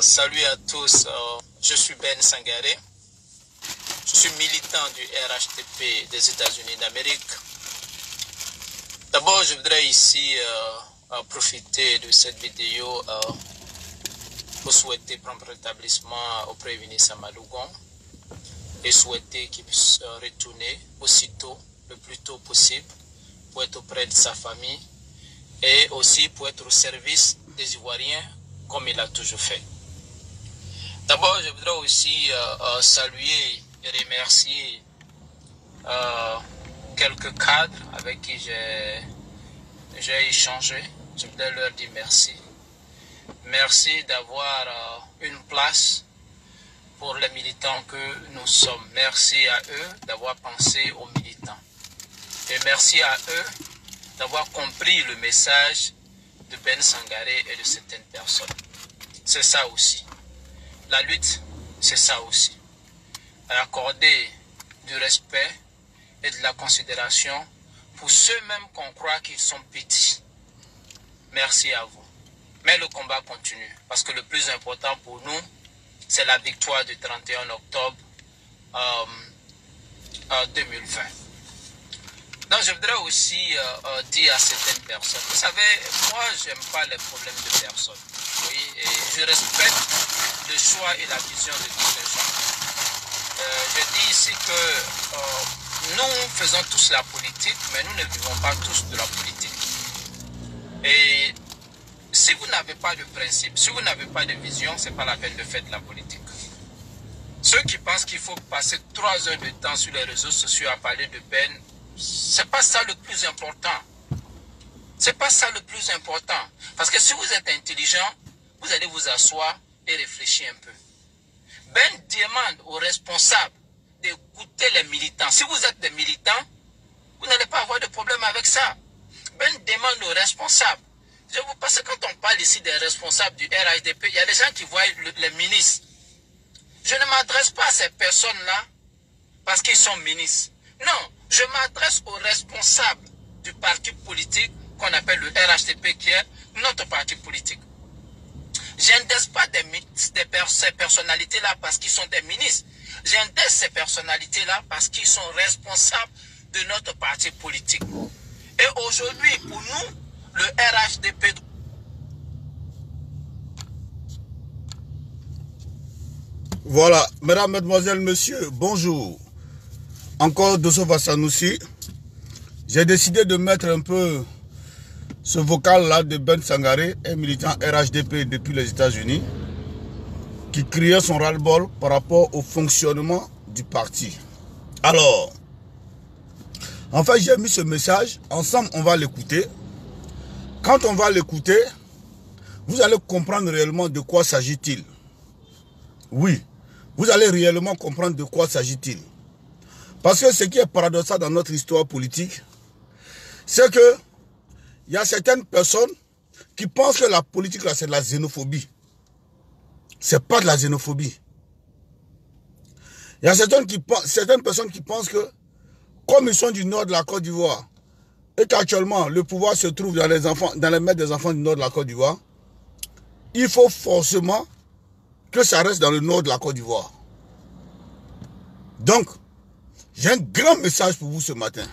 Salut à tous. Je suis Ben Sangaré. Je suis militant du RHDP des États-Unis d'Amérique. D'abord, je voudrais ici profiter de cette vidéo pour souhaiter prompt rétablissement au Premier ministre Amalougon et souhaiter qu'il puisse retourner aussitôt, le plus tôt possible, pour être auprès de sa famille et aussi pour être au service des Ivoiriens comme il a toujours fait. D'abord, je voudrais aussi saluer et remercier quelques cadres avec qui j'ai échangé. Je voudrais leur dire merci. Merci d'avoir une place pour les militants que nous sommes. Merci à eux d'avoir pensé aux militants. Et merci à eux d'avoir compris le message de Ben Sangaré et de certaines personnes. C'est ça aussi. La lutte, c'est ça aussi. Accorder du respect et de la considération pour ceux-mêmes qu'on croit qu'ils sont petits. Merci à vous. Mais le combat continue. Parce que le plus important pour nous, c'est la victoire du 31 octobre 2020. Donc je voudrais aussi dire à certaines personnes, vous savez, moi j'aime pas les problèmes de personnes. Oui, et je respecte le choix et la vision de tous les gens. Je dis ici que nous faisons tous la politique, mais nous ne vivons pas tous de la politique. Et si vous n'avez pas de principe, si vous n'avez pas de vision, c'est pas la peine de faire de la politique. Ceux qui pensent qu'il faut passer 3 heures de temps sur les réseaux sociaux à parler de Ben, c'est pas ça le plus important. C'est pas ça le plus important. Parce que si vous êtes intelligent, vous allez vous asseoir et réfléchir un peu. Ben demande aux responsables d'écouter les militants. Si vous êtes des militants, vous n'allez pas avoir de problème avec ça. Ben demande aux responsables. Parce que quand on parle ici des responsables du RHDP, il y a des gens qui voient les ministres. Je ne m'adresse pas à ces personnes-là parce qu'ils sont ministres. Non, je m'adresse aux responsables du parti politique qu'on appelle le RHDP, qui est notre parti politique. Je n'indexe pas ces personnalités-là parce qu'ils sont des ministres. J'indexe ces personnalités-là parce qu'ils sont responsables de notre parti politique. Et aujourd'hui, pour nous, le RHDP... Voilà, mesdames, mesdemoiselles, messieurs, bonjour. Encore Dosso Vassanoussi. J'ai décidé de mettre un peu ce vocal-là de Ben Sangaré, un militant RHDP depuis les États-Unis, qui criait son ras-le-bol par rapport au fonctionnement du parti. Alors, en fait, j'ai mis ce message. Ensemble, on va l'écouter. Quand on va l'écouter, vous allez comprendre réellement de quoi s'agit-il. Oui, vous allez réellement comprendre de quoi s'agit-il. Parce que ce qui est paradoxal dans notre histoire politique, c'est que il y a certaines personnes qui pensent que la politique là c'est de la xénophobie. C'est pas de la xénophobie. Il y a certaines personnes qui pensent que comme ils sont du nord de la Côte d'Ivoire et qu'actuellement le pouvoir se trouve dans les mains des enfants du nord de la Côte d'Ivoire, il faut forcément que ça reste dans le nord de la Côte d'Ivoire. Donc, j'ai un grand message pour vous ce matin.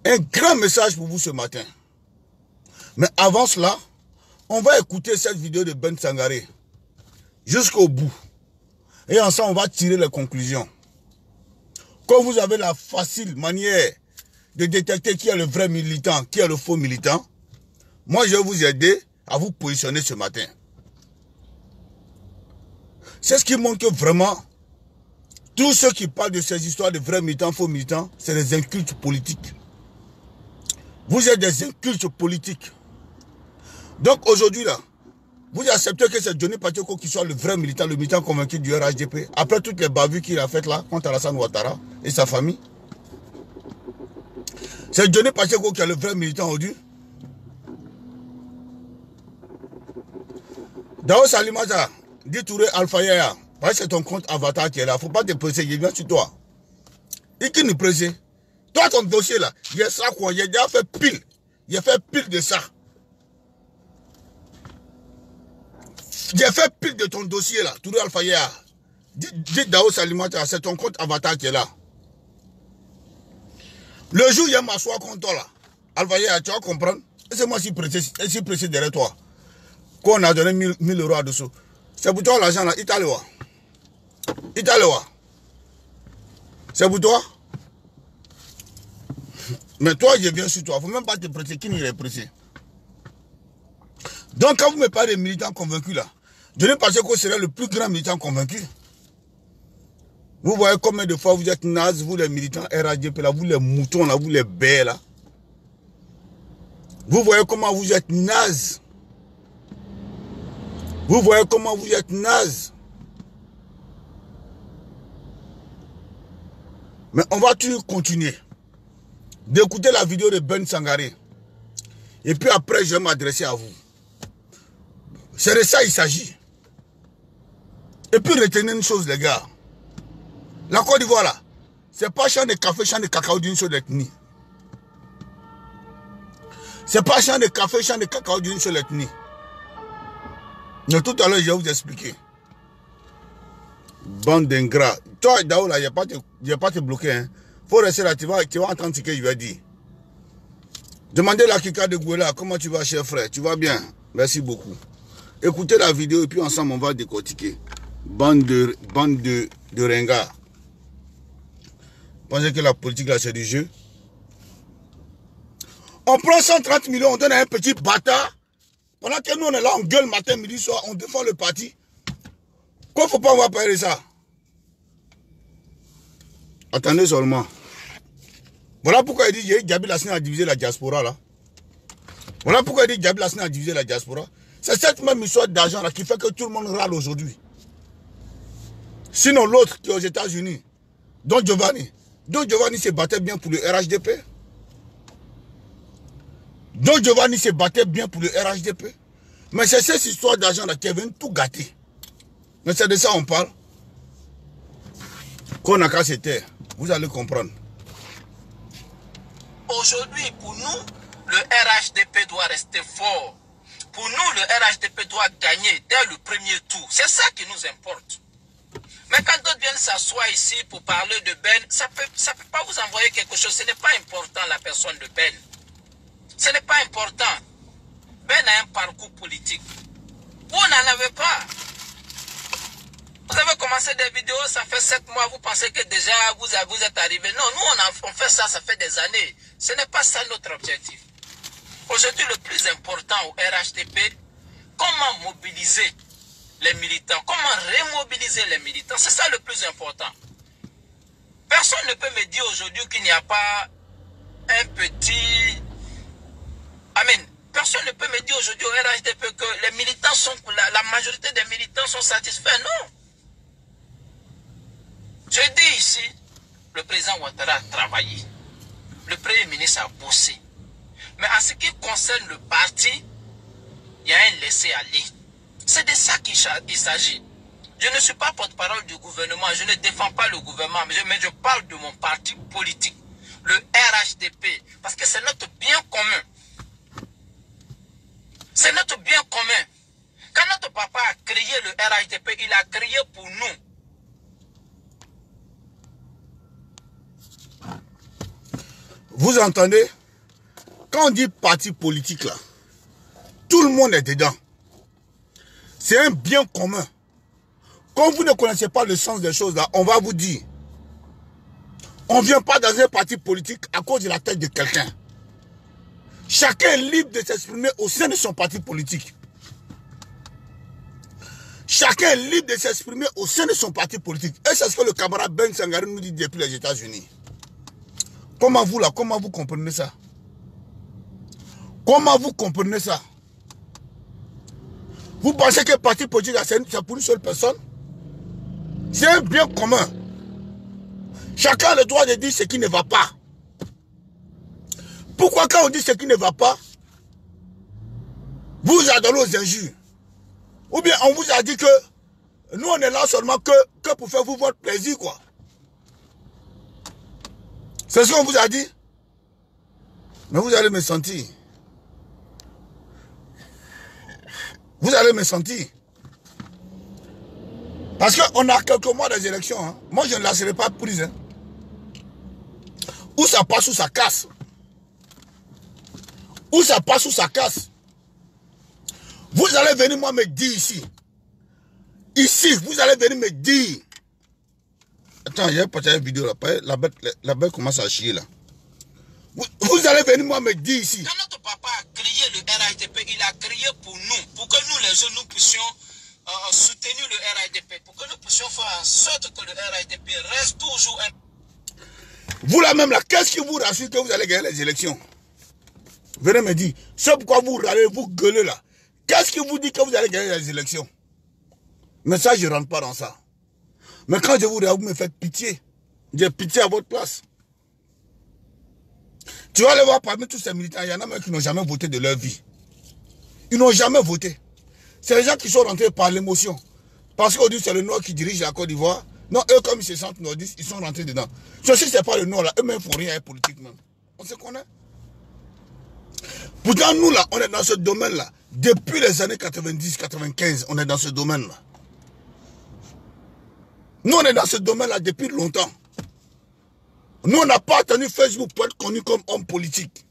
Un grand message pour vous ce matin. Mais avant cela, on va écouter cette vidéo de Ben Sangaré jusqu'au bout. Et ensemble, on va tirer les conclusions. Quand vous avez la facile manière de détecter qui est le vrai militant, qui est le faux militant, moi je vais vous aider à vous positionner ce matin. C'est ce qui montre que vraiment, tous ceux qui parlent de ces histoires de vrais militants, faux militants, c'est des incultes politiques. Vous êtes des incultes politiques. Donc aujourd'hui là, vous acceptez que c'est Johnny Pacheco qui soit le vrai militant, le militant convaincu du RHDP, après toutes les bavures qu'il a faites là, contre Alassane Ouattara et sa famille. C'est Johnny Pacheco qui est le vrai militant aujourd'hui. Dao Salimata, dit Touré Alpha Yaya, c'est ton compte avatar qui est là, faut pas te presser, il vient sur toi. Et qui nous presse? Toi, ton dossier là, il y a ça quoi, il a déjà fait pile. Il a fait pile de ça. J'ai fait pile de ton dossier là, Touré Alpha Yaya. Dis Daos Alimentaire, c'est ton compte Avatar qui est là. Le jour où il y a m'asseoir contre toi là, Alpha Yaya, tu vas comprendre. Et c'est moi si pressé derrière toi. Qu'on a donné 1000 euros à dessous. C'est pour toi l'argent là, il t'a le voir. Il t'a le voir. C'est pour toi. Mais toi, je viens sur toi. Il ne faut même pas te presser. Qui n'est pressé? Donc, quand vous me parlez de militants convaincus là, je ne pense pas que vous serez le plus grand militant convaincu. Vous voyez combien de fois vous êtes nazes, vous les militants RHDP là, vous les moutons là, vous les bêtes là. Vous voyez comment vous êtes nazes. Vous voyez comment vous êtes nazes. Mais on va toujours continuer d'écouter la vidéo de Ben Sangaré. Et puis après, je vais m'adresser à vous. C'est de ça qu'il s'agit. Et puis retenez une chose, les gars. La Côte d'Ivoire, là, c'est pas champ de café, champ de cacao d'une seule ethnie. C'est pas champ de café, champ de cacao d'une seule ethnie. Mais tout à l'heure, je vais vous expliquer. Bande d'ingrats. Toi, Dao, là, je ne vais pas te bloquer. Hein. Faut rester là, tu vas entendre ce que je vais dire. Demandez la Kika de Gouela, comment tu vas, cher frère? Tu vas bien? Merci beaucoup. Écoutez la vidéo et puis ensemble, on va décortiquer. Bande de ringards. Pensez que la politique, là, c'est du jeu? On prend 130 millions, on donne à un petit bâtard. Pendant que nous, on est là, on gueule matin, midi, soir, on défend le parti. Quoi, faut pas avoir parler de ça? Attendez seulement. Voilà pourquoi il dit Djabi Lassina a divisé la diaspora là. Voilà pourquoi il dit Djabi Lassina a divisé la diaspora. C'est cette même histoire d'argent là qui fait que tout le monde râle aujourd'hui. Sinon l'autre qui est aux États-Unis, Don Giovanni se battait bien pour le RHDP. Don Giovanni se battait bien pour le RHDP. Mais c'est cette histoire d'argent là qui est venue tout gâter. Mais c'est de ça on parle. Qu'on a qu'à se taire. Vous allez comprendre. Aujourd'hui, pour nous, le RHDP doit rester fort. Pour nous, le RHDP doit gagner dès le premier tour. C'est ça qui nous importe. Mais quand d'autres viennent s'asseoir ici pour parler de Ben, ça peut pas vous envoyer quelque chose. Ce n'est pas important la personne de Ben. Ce n'est pas important. Ben a un parcours politique. Vous n'en avez pas. Vous avez commencé des vidéos, ça fait 7 mois, vous pensez que déjà vous êtes arrivé. Non, nous on fait ça, ça fait des années. Ce n'est pas ça notre objectif. Aujourd'hui, le plus important au RHDP, comment mobiliser les militants, comment remobiliser les militants, c'est ça le plus important. Personne ne peut me dire aujourd'hui qu'il n'y a pas un petit... Amen. Personne ne peut me dire aujourd'hui au RHDP que les militants sont... La majorité des militants sont satisfaits. Non. Je dis ici, le président Ouattara a travaillé. Le premier ministre a bossé. Mais en ce qui concerne le parti, il y a un laisser-aller. C'est de ça qu'il s'agit. Je ne suis pas porte-parole du gouvernement, je ne défends pas le gouvernement, mais je parle de mon parti politique, le RHDP, parce que c'est notre bien commun. C'est notre bien commun. Quand notre papa a créé le RHDP, il a créé pour nous. Vous entendez? Quand on dit parti politique là, tout le monde est dedans. C'est un bien commun. Quand vous ne connaissez pas le sens des choses là, on va vous dire. On ne vient pas dans un parti politique à cause de la tête de quelqu'un. Chacun est libre de s'exprimer au sein de son parti politique. Chacun est libre de s'exprimer au sein de son parti politique. Et c'est ce que le camarade Ben Sangaré nous dit depuis les États-Unis. Comment vous là, comment vous comprenez ça? Comment vous comprenez ça? Vous pensez que le parti politique c'est pour une seule personne? C'est un bien commun. Chacun a le droit de dire ce qui ne va pas. Pourquoi quand on dit ce qui ne va pas, vous adorez aux injures? Ou bien on vous a dit que nous on est là seulement que pour faire vous votre plaisir quoi. C'est ce qu'on vous a dit. Mais vous allez me sentir. Vous allez me sentir. Parce qu'on a quelques mois des élections. Hein. Moi, je ne la serai pas prise. Hein. Où ça passe, où ça casse. Où ça passe, où ça casse. Vous allez venir moi me dire ici. Ici, vous allez venir me dire. Attends, j'ai partagé une vidéo là. La bête commence à chier là. Vous allez venir moi me dire ici. Quand notre papa a créé le RHDP, il a créé pour nous. Pour que nous les jeunes, nous puissions soutenir le RHDP. Pour que nous puissions faire en sorte que le RHDP reste toujours un... Vous là même là, qu'est-ce qui vous rassure que vous allez gagner les élections? Venez me dire. C'est pourquoi vous râlez, vous gueulez là. Qu'est-ce qui vous dit que vous allez gagner les élections? Mais ça, je ne rentre pas dans ça. Mais quand je vous regarde, vous me faites pitié. J'ai pitié à votre place. Tu vas aller voir parmi tous ces militants, il y en a même qui n'ont jamais voté de leur vie. Ils n'ont jamais voté. C'est les gens qui sont rentrés par l'émotion. Parce qu'aujourd'hui, c'est le Nord qui dirige la Côte d'Ivoire. Non, eux, comme ils se sentent nordistes, ils sont rentrés dedans. Ceci, ce n'est pas le Nord là. Eux-mêmes font rien à la politique même. On se connaît. Pourtant, nous là, on est dans ce domaine là. Depuis les années 90-95, on est dans ce domaine là. Nous, on est dans ce domaine là depuis longtemps. Nous, on n'a pas attendu Facebook pour être connu comme homme politique.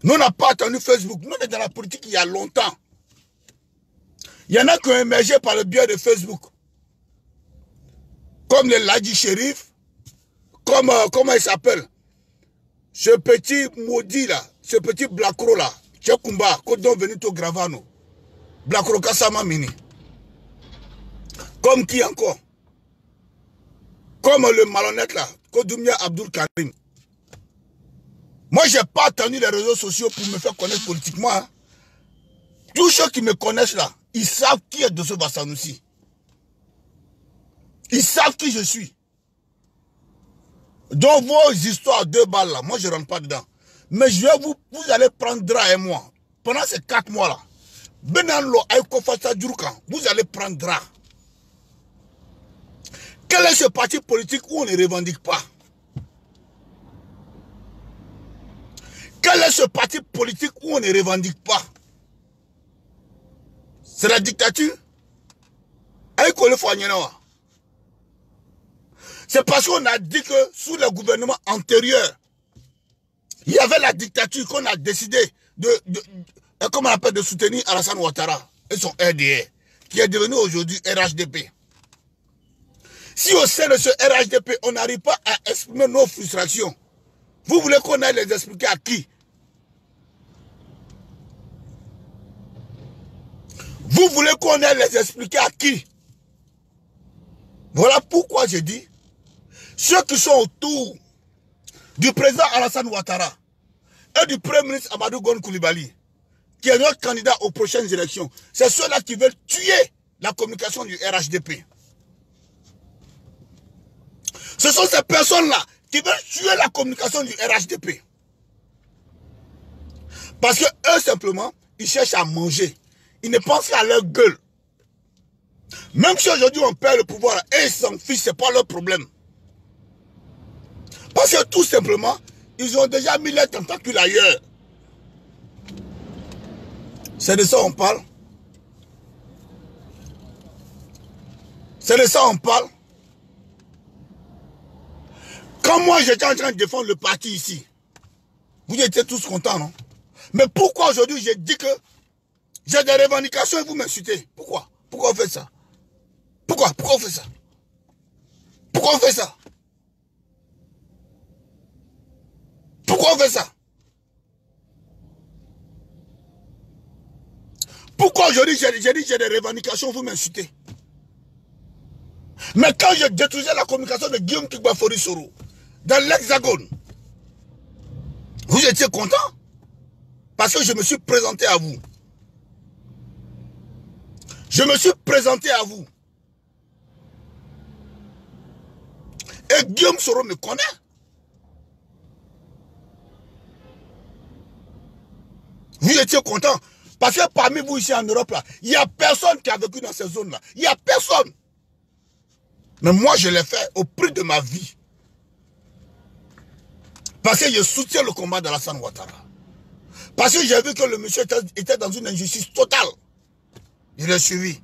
Nous, on n'a pas attendu Facebook. Nous, on est dans la politique il y a longtemps. Il y en a qui ont émergé par le biais de Facebook. Comme les Ladji Chérif. Comme, comment il s'appelle? Ce petit maudit là. Ce petit Blacro là. Tchekoumba. Kodon Benito Gravano. Blacro Kassama Mini. Comme qui encore? Comme le malhonnête là. Kodoumia Abdul Karim. Moi, je n'ai pas attendu les réseaux sociaux pour me faire connaître politiquement. Hein. Tous ceux qui me connaissent là, ils savent qui est Dosso Bassanoussi. Ils savent qui je suis. Donc vos histoires de balles là, moi je ne rentre pas dedans. Mais je vais vous allez prendre Dra et moi. Pendant ces 4 mois là, Benanlo Aïkofasa Djurkan, vous allez prendre Dra. Quel est ce parti politique où on ne revendique pas? Quel est ce parti politique où on ne revendique pas? C'est la dictature? C'est parce qu'on a dit que sous le gouvernement antérieur, il y avait la dictature qu'on a décidé comment on appelle, de soutenir Alassane Ouattara et son RDR, qui est devenu aujourd'hui RHDP. Si au sein de ce RHDP, on n'arrive pas à exprimer nos frustrations, vous voulez qu'on aille les expliquer à qui? Vous voulez qu'on aille les expliquer à qui? Voilà pourquoi je dis, ceux qui sont autour du président Alassane Ouattara et du premier ministre Amadou Gon Coulibaly, qui est notre candidat aux prochaines élections, c'est ceux-là qui veulent tuer la communication du RHDP. Ce sont ces personnes-là qui veulent tuer la communication du RHDP. Parce que eux, simplement, ils cherchent à manger. Ils ne pensent qu'à leur gueule. Même si aujourd'hui on perd le pouvoir et ils s'en fichent, ce n'est pas leur problème. Parce que tout simplement, ils ont déjà mis leurs tentacules ailleurs. C'est de ça qu'on parle. C'est de ça qu'on parle. Quand moi j'étais en train de défendre le parti ici, vous étiez tous contents, non? Mais pourquoi aujourd'hui j'ai dit que j'ai des revendications et vous m'insultez? Pourquoi? Pourquoi on fait ça? Pourquoi on fait ça? Pourquoi on fait ça? Pourquoi on fait ça? Pourquoi aujourd'hui j'ai dit j'ai des revendications, vous m'insultez? Mais quand je détruisais la communication de Guillaume Kigbafori Soro dans l'Hexagone, vous étiez content? Parce que je me suis présenté à vous. Je me suis présenté à vous. Et Guillaume Soro me connaît. Vous étiez content. Parce que parmi vous ici en Europe, là, il n'y a personne qui a vécu dans ces zones-là. Il n'y a personne. Mais moi, je l'ai fait au prix de ma vie. Parce que je soutiens le combat d'Alassane Ouattara. Parce que j'ai vu que le monsieur était dans une injustice totale. Je l'ai suivi.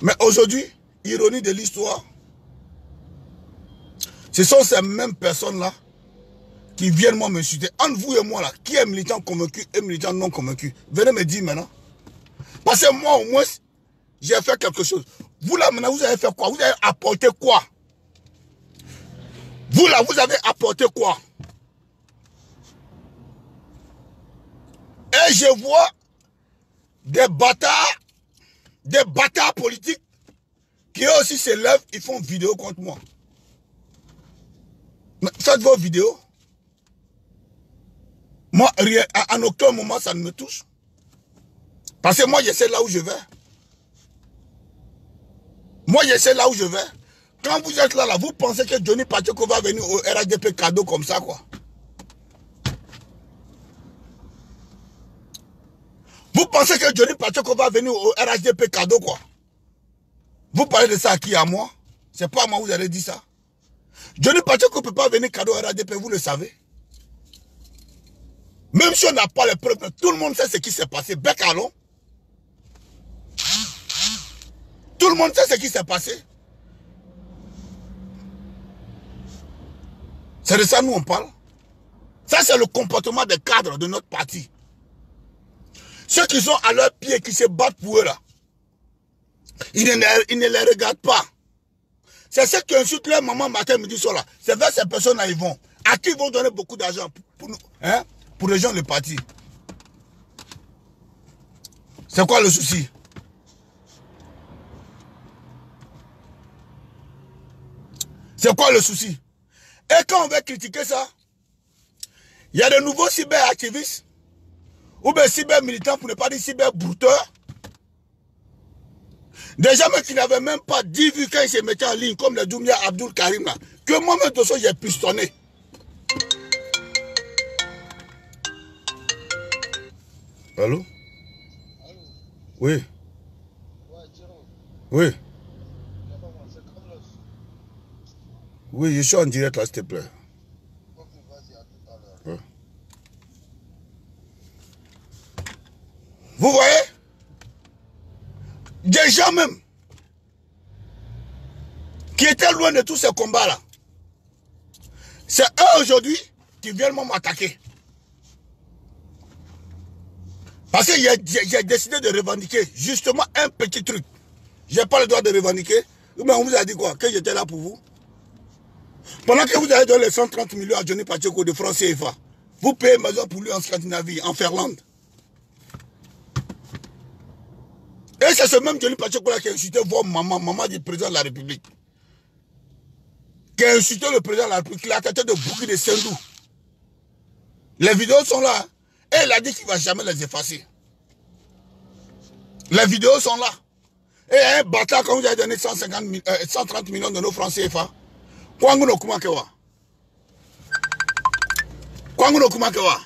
Mais aujourd'hui, ironie de l'histoire, ce sont ces mêmes personnes-là qui viennent moi m'insulter. Entre vous et moi là, qui est militant convaincu et militant non convaincu? Venez me dire maintenant. Parce que moi au moins, j'ai fait quelque chose. Vous là maintenant, vous avez fait quoi? Vous avez apporté quoi? Vous là, vous avez apporté quoi? Et je vois des bâtards politiques qui eux aussi se lèvent, ils font vidéo contre moi. Mais faites vos vidéos. Moi, rien, en aucun moment, ça ne me touche. Parce que moi, je sais là où je vais. Moi, je sais là où je vais. Quand vous êtes là, vous pensez que Johnny Pacheco va venir au RHDP cadeau comme ça, quoi. Vous pensez que Johnny Pacheco va venir au RHDP cadeau, quoi. Vous parlez de ça à qui? À moi? C'est pas à moi que vous avez dit ça. Johnny Pacheco ne peut pas venir cadeau au RHDP, vous le savez. Même si on n'a pas les preuves, tout le monde sait ce qui s'est passé. Bec à long. Tout le monde sait ce qui s'est passé. C'est de ça nous on parle. Ça c'est le comportement des cadres de notre parti. Ceux qui sont à leurs pieds, qui se battent pour eux là. Ils ne les regardent pas. C'est ceux qui insultent leur maman matin, midi, soir là. C'est vers ces personnes-là ils vont. À qui ils vont donner beaucoup d'argent pour nous, hein, pour rejoindre le parti. C'est quoi le souci? C'est quoi le souci? Et quand on va critiquer ça, il y a de nouveaux cyberactivistes ou bien cyber-militants, pour ne pas dire cyber-brouteurs. Des gens qui n'avaient même pas dit vu quand ils se mettaient en ligne, comme le Doumia Abdul Karim là, que moi-même de ça j'ai pistonné. Allô? Oui. Oui. Oui, je suis en direct là, s'il te plaît. Ouais. Vous voyez? Des gens même qui étaient loin de tous ces combats-là. C'est eux aujourd'hui qui viennent m'attaquer. Parce que j'ai décidé de revendiquer justement un petit truc. Je n'ai pas le droit de revendiquer. Mais on vous a dit quoi? Que j'étais là pour vous. Pendant que vous avez donné les 130 millions à Johnny Pacheco de francs CFA, vous payez maison pour lui en Scandinavie, en Finlande. Et c'est ce même Johnny Pacheco là qui a insulté votre maman du président de la République. Qui a insulté le président de la République, qui l'a traité de bouclier de Sendou. Les vidéos sont là. Et il a dit qu'il ne va jamais les effacer. Les vidéos sont là. Et un bâtard, quand vous avez donné 130 millions de nos francs CFA, Kwanguno Kumakewa. Kwanguno Kumakewa.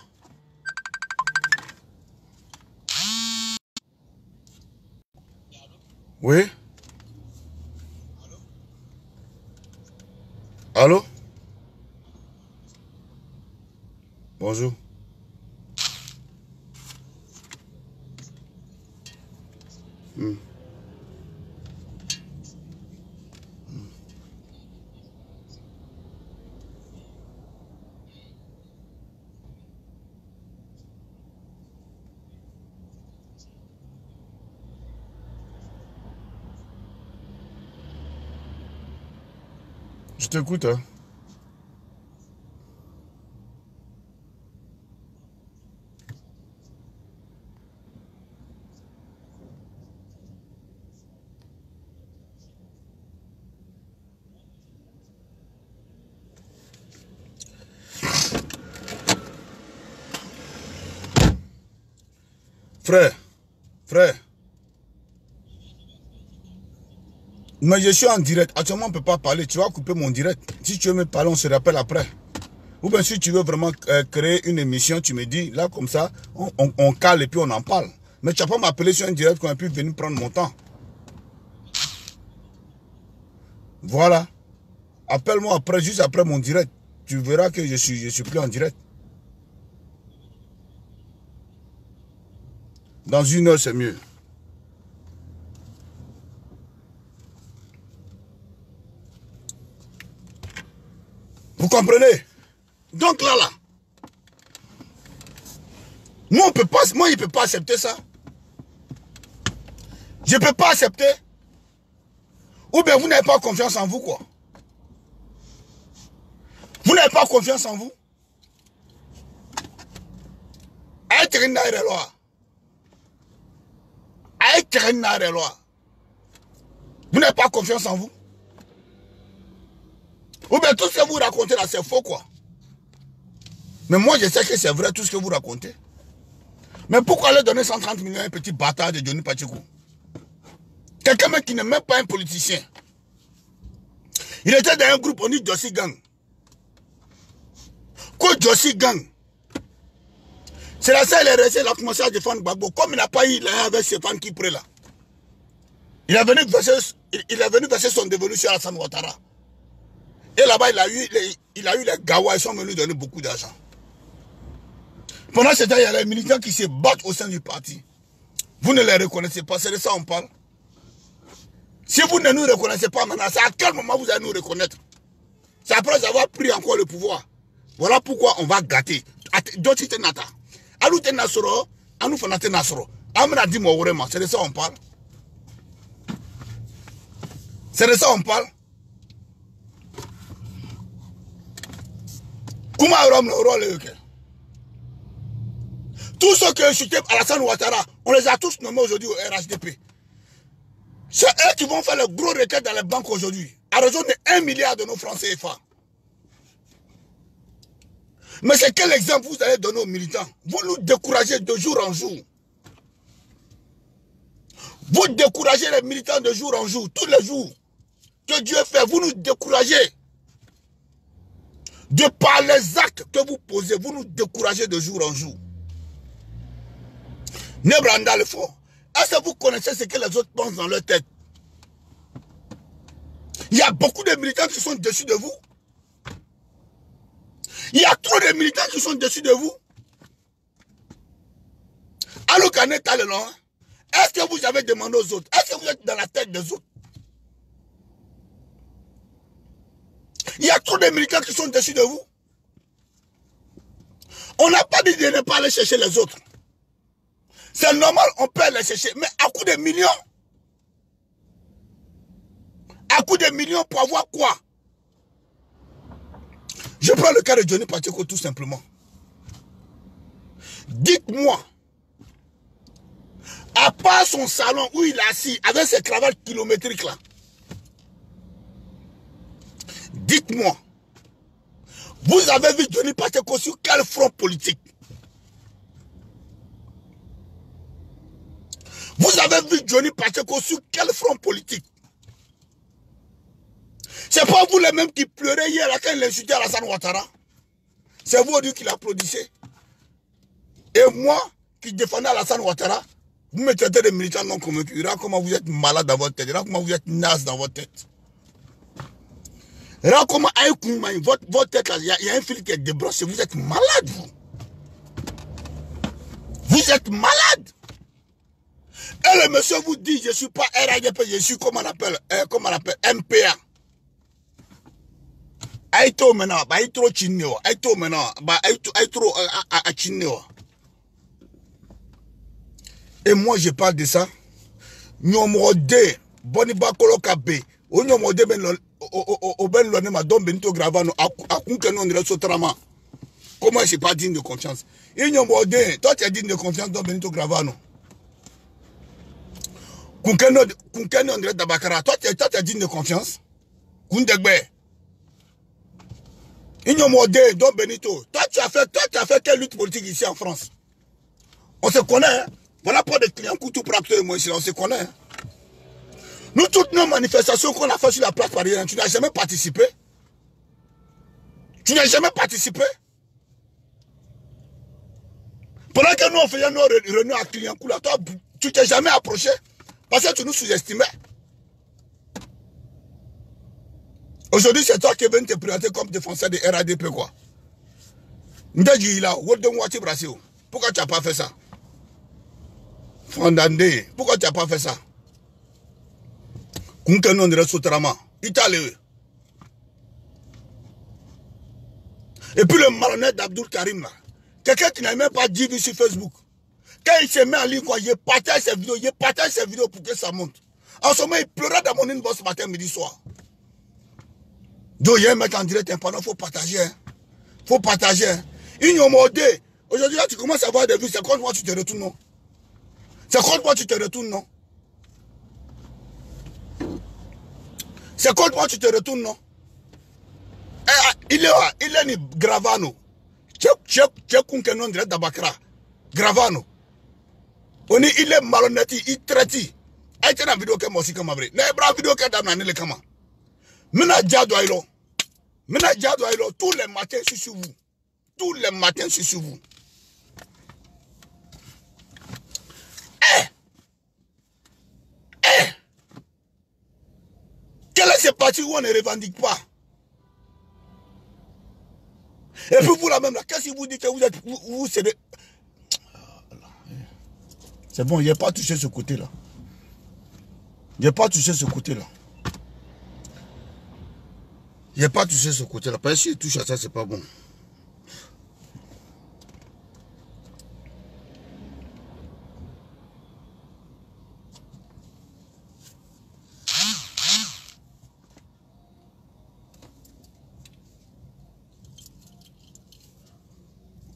Oui. Allô? Bonjour. Je t'écoute, hein. Frère. Mais je suis en direct. Actuellement, on ne peut pas parler. Tu vas couper mon direct. Si tu veux me parler, on se rappelle après. Ou bien si tu veux vraiment créer une émission, tu me dis, là, comme ça, on cale et puis on en parle. Mais tu vas pas m'appeler sur un direct qu'on a pu venir prendre mon temps. Voilà. Appelle-moi après, juste après mon direct. Tu verras que je suis plus en direct. Dans 1 heure, c'est mieux. Vous comprenez? Donc là, moi, il ne peut pas accepter ça. Je ne peux pas accepter. Ou bien vous n'avez pas confiance en vous, quoi. Vous n'avez pas confiance en vous. Vous n'avez pas confiance en vous. Ou bien tout ce que vous racontez là, c'est faux, quoi. Mais moi, je sais que c'est vrai tout ce que vous racontez. Mais pourquoi aller donner 130 millions à un petit bâtard de Johnny Pacheco? Quelqu'un qui n'est même pas un politicien. Il était dans un groupe, on dit Jossi Gang. Quoi Jossi Gang? C'est la seule RSC, il a commencé à défendre Gbagbo. Comme il n'a pas eu là avec Stéphane Kipré là. Il est venu verser son dévolu sur Alassane Ouattara. Et là-bas, il a eu les Gawa, ils sont venus donner beaucoup d'argent. Pendant ce temps, il y a les militants qui se battent au sein du parti. Vous ne les reconnaissez pas, c'est de ça qu'on parle. Si vous ne nous reconnaissez pas maintenant, c'est à quel moment vous allez nous reconnaître? C'est après avoir pris encore le pouvoir. Voilà pourquoi on va gâter. C'est de ça on parle. C'est de ça on parle. Tous ceux qui ont insulté Alassane Ouattara, on les a tous nommés aujourd'hui au RHDP. C'est eux qui vont faire le gros requête dans les banques aujourd'hui, à raison de 1 milliard de nos francs CFA. Mais c'est quel exemple vous allez donner aux militants? Vous nous découragez de jour en jour. Vous découragez les militants de jour en jour, tous les jours. Que Dieu fait, vous nous découragez. De par les actes que vous posez, vous nous découragez de jour en jour. Nebranda le fort. Est-ce que vous connaissez ce que les autres pensent dans leur tête? Il y a beaucoup de militants qui sont dessus de vous. Il y a trop de militants qui sont dessus de vous. Alors qu'en est allé là, est-ce que vous avez demandé aux autres? Est-ce que vous êtes dans la tête des autres? Il y a trop de militants qui sont dessus de vous. On n'a pas dit de ne pas aller chercher les autres. C'est normal, on peut les chercher, mais à coup de millions. À coup de millions pour avoir quoi? Je prends le cas de Johnny Pacheco tout simplement. Dites-moi, à part son salon où il est assis avec ses cravates kilométriques là, dites-moi, vous avez vu Johnny Pacheco sur quel front politique? Vous avez vu Johnny Pacheco sur quel front politique? C'est pas vous les mêmes qui pleuraient hier quand il insultait Alassane Ouattara. C'est vous qui l'applaudissez. Et moi qui défendais Alassane Ouattara, vous me traitez de militants non convaincus. Là comment vous êtes malade dans votre tête. Là comment vous êtes naze dans votre tête. Là comment votre tête là, il y a un fil qui est débranché. Vous êtes malade vous. Vous êtes malade. Et le monsieur vous dit, je ne suis pas RADP, je suis comment on appelle MPA. Aïto maintenant, aïtro chineo, aïto maintenant, aïtro chineo. Et moi je parle de ça. Nyomode, boniba koloka be, o nyomode ben o ben lone ma don benito gravano, akunke non de sotrama. Comment je suis pas digne de confiance? Et nyomode, toi tu es digne de confiance don benito gravano. Kunkeno André Dabakara, toi tu es digne de confiance. Kundegbe. Ignomode, Don Benito. Toi tu as fait quelle lutte politique ici en France? On se connaît. Hein? Voilà pour des clients couteau pour acteur et moi ici, on se connaît. Hein? Nous, toutes nos manifestations qu'on a fait sur la place parisienne, tu n'as jamais participé. Tu n'as jamais participé. Pendant que nous on faisait nos réunions à clients, toi tu t'es jamais approché. Parce que tu nous sous-estimais. Aujourd'hui, c'est toi qui viens te présenter comme défenseur de RADP, quoi. Pourquoi tu n'as pas fait ça? Fondandé, pourquoi tu n'as pas fait ça? Kunkenon de Sotrama, Italie. Et puis le malhonnête d'Abdul Karim là, quelqu'un qui n'a même pas dit sur Facebook. Quand il se met en ligne, il partage ses vidéos, pour que ça monte. En ce moment, il pleurait dans mon inbox matin, midi, soir. Donc, il y a un mec en direct, il faut partager. Faut partager. Ils ont modé. Aujourd'hui, là, tu commences à avoir des vues. C'est contre moi, tu te retournes, non? C'est contre moi, tu te retournes, non? C'est contre moi, tu te retournes, non? Il est ni Gravano. Tchèque Kunkenon direct d'Abakra. Gravano. Il est malhonnête, il traite. Il y a une vidéo qui est morte comme après. Il y a une vidéo qui est dans le kama. Mina Djadouaïlo. Tous les matins, je suis sur vous. Tous les matins, je suis sur vous. Quel est ce parti où on ne revendique pas? Et puis vous là même, qu'est-ce que vous dites que vous êtes... Vous c'est C'est bon, il n'a pas touché ce côté-là. Il n'a pas touché ce côté-là. Il n'a pas touché ce côté-là. Parce que s'il touche à ça, c'est pas bon.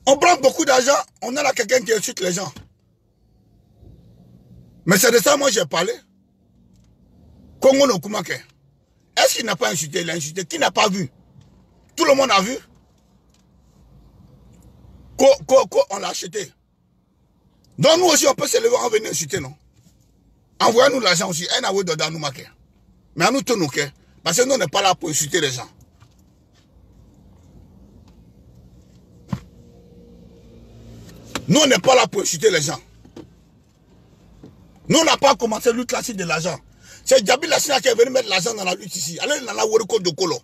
On prend beaucoup d'argent, on a là quelqu'un qui insulte les gens. Mais c'est de ça moi j'ai parlé. Congo no Kumake. Est-ce qu'il n'a pas insulté? Il a insulté. Qui n'a pas vu? Tout le monde a vu. On l'a acheté. Donc nous aussi on peut se lever en venir insulter, non? Envoyez-nous l'argent aussi. Mais à nous tenons, parce que nous on n'est pas là pour insulter les gens. Nous, on n'est pas là pour insulter les gens. Nous, on n'a pas commencé la lutte classique de l'argent. C'est Djabil Lassina qui est venu mettre l'argent dans la lutte ici. Allez dans la Woriko de Kolo.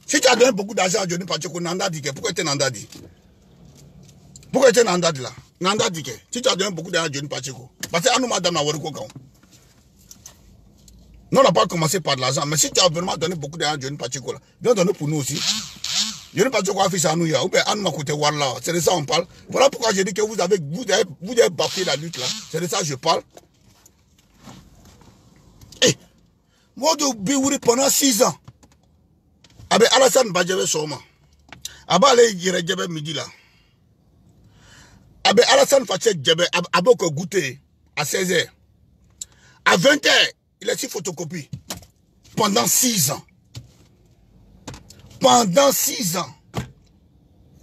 Si tu as donné beaucoup d'argent à Johnny Pacheko, Nanda dit que. Pourquoi tu es Nanda dit? Pourquoi tu es Nanda dit là? Nanda dit que. Si tu as donné beaucoup d'argent à Johnny Pacheko. Parce que nous, madame, la Woriko Kaon. Nous, on n'a pas commencé par de l'argent. Mais si tu as vraiment donné beaucoup d'argent à Johnny Pacheko, là, viens donner pour nous aussi. Je ne sais pas quoi faire à nous, ou bien à nous côté Warla. C'est de ça on parle. Voilà pourquoi j'ai dit que vous avez bafoué la lutte là. C'est de ça que je parle. Eh, moi de Biwouri pendant 6 ans. Avec Alassane Badjebe Soma. Avec les Djebe midi là. Avec Alassane Faché Djebe, avec goûter à 16h. À 20h, il a fait photocopie. Pendant 6 ans. Pendant 6 ans.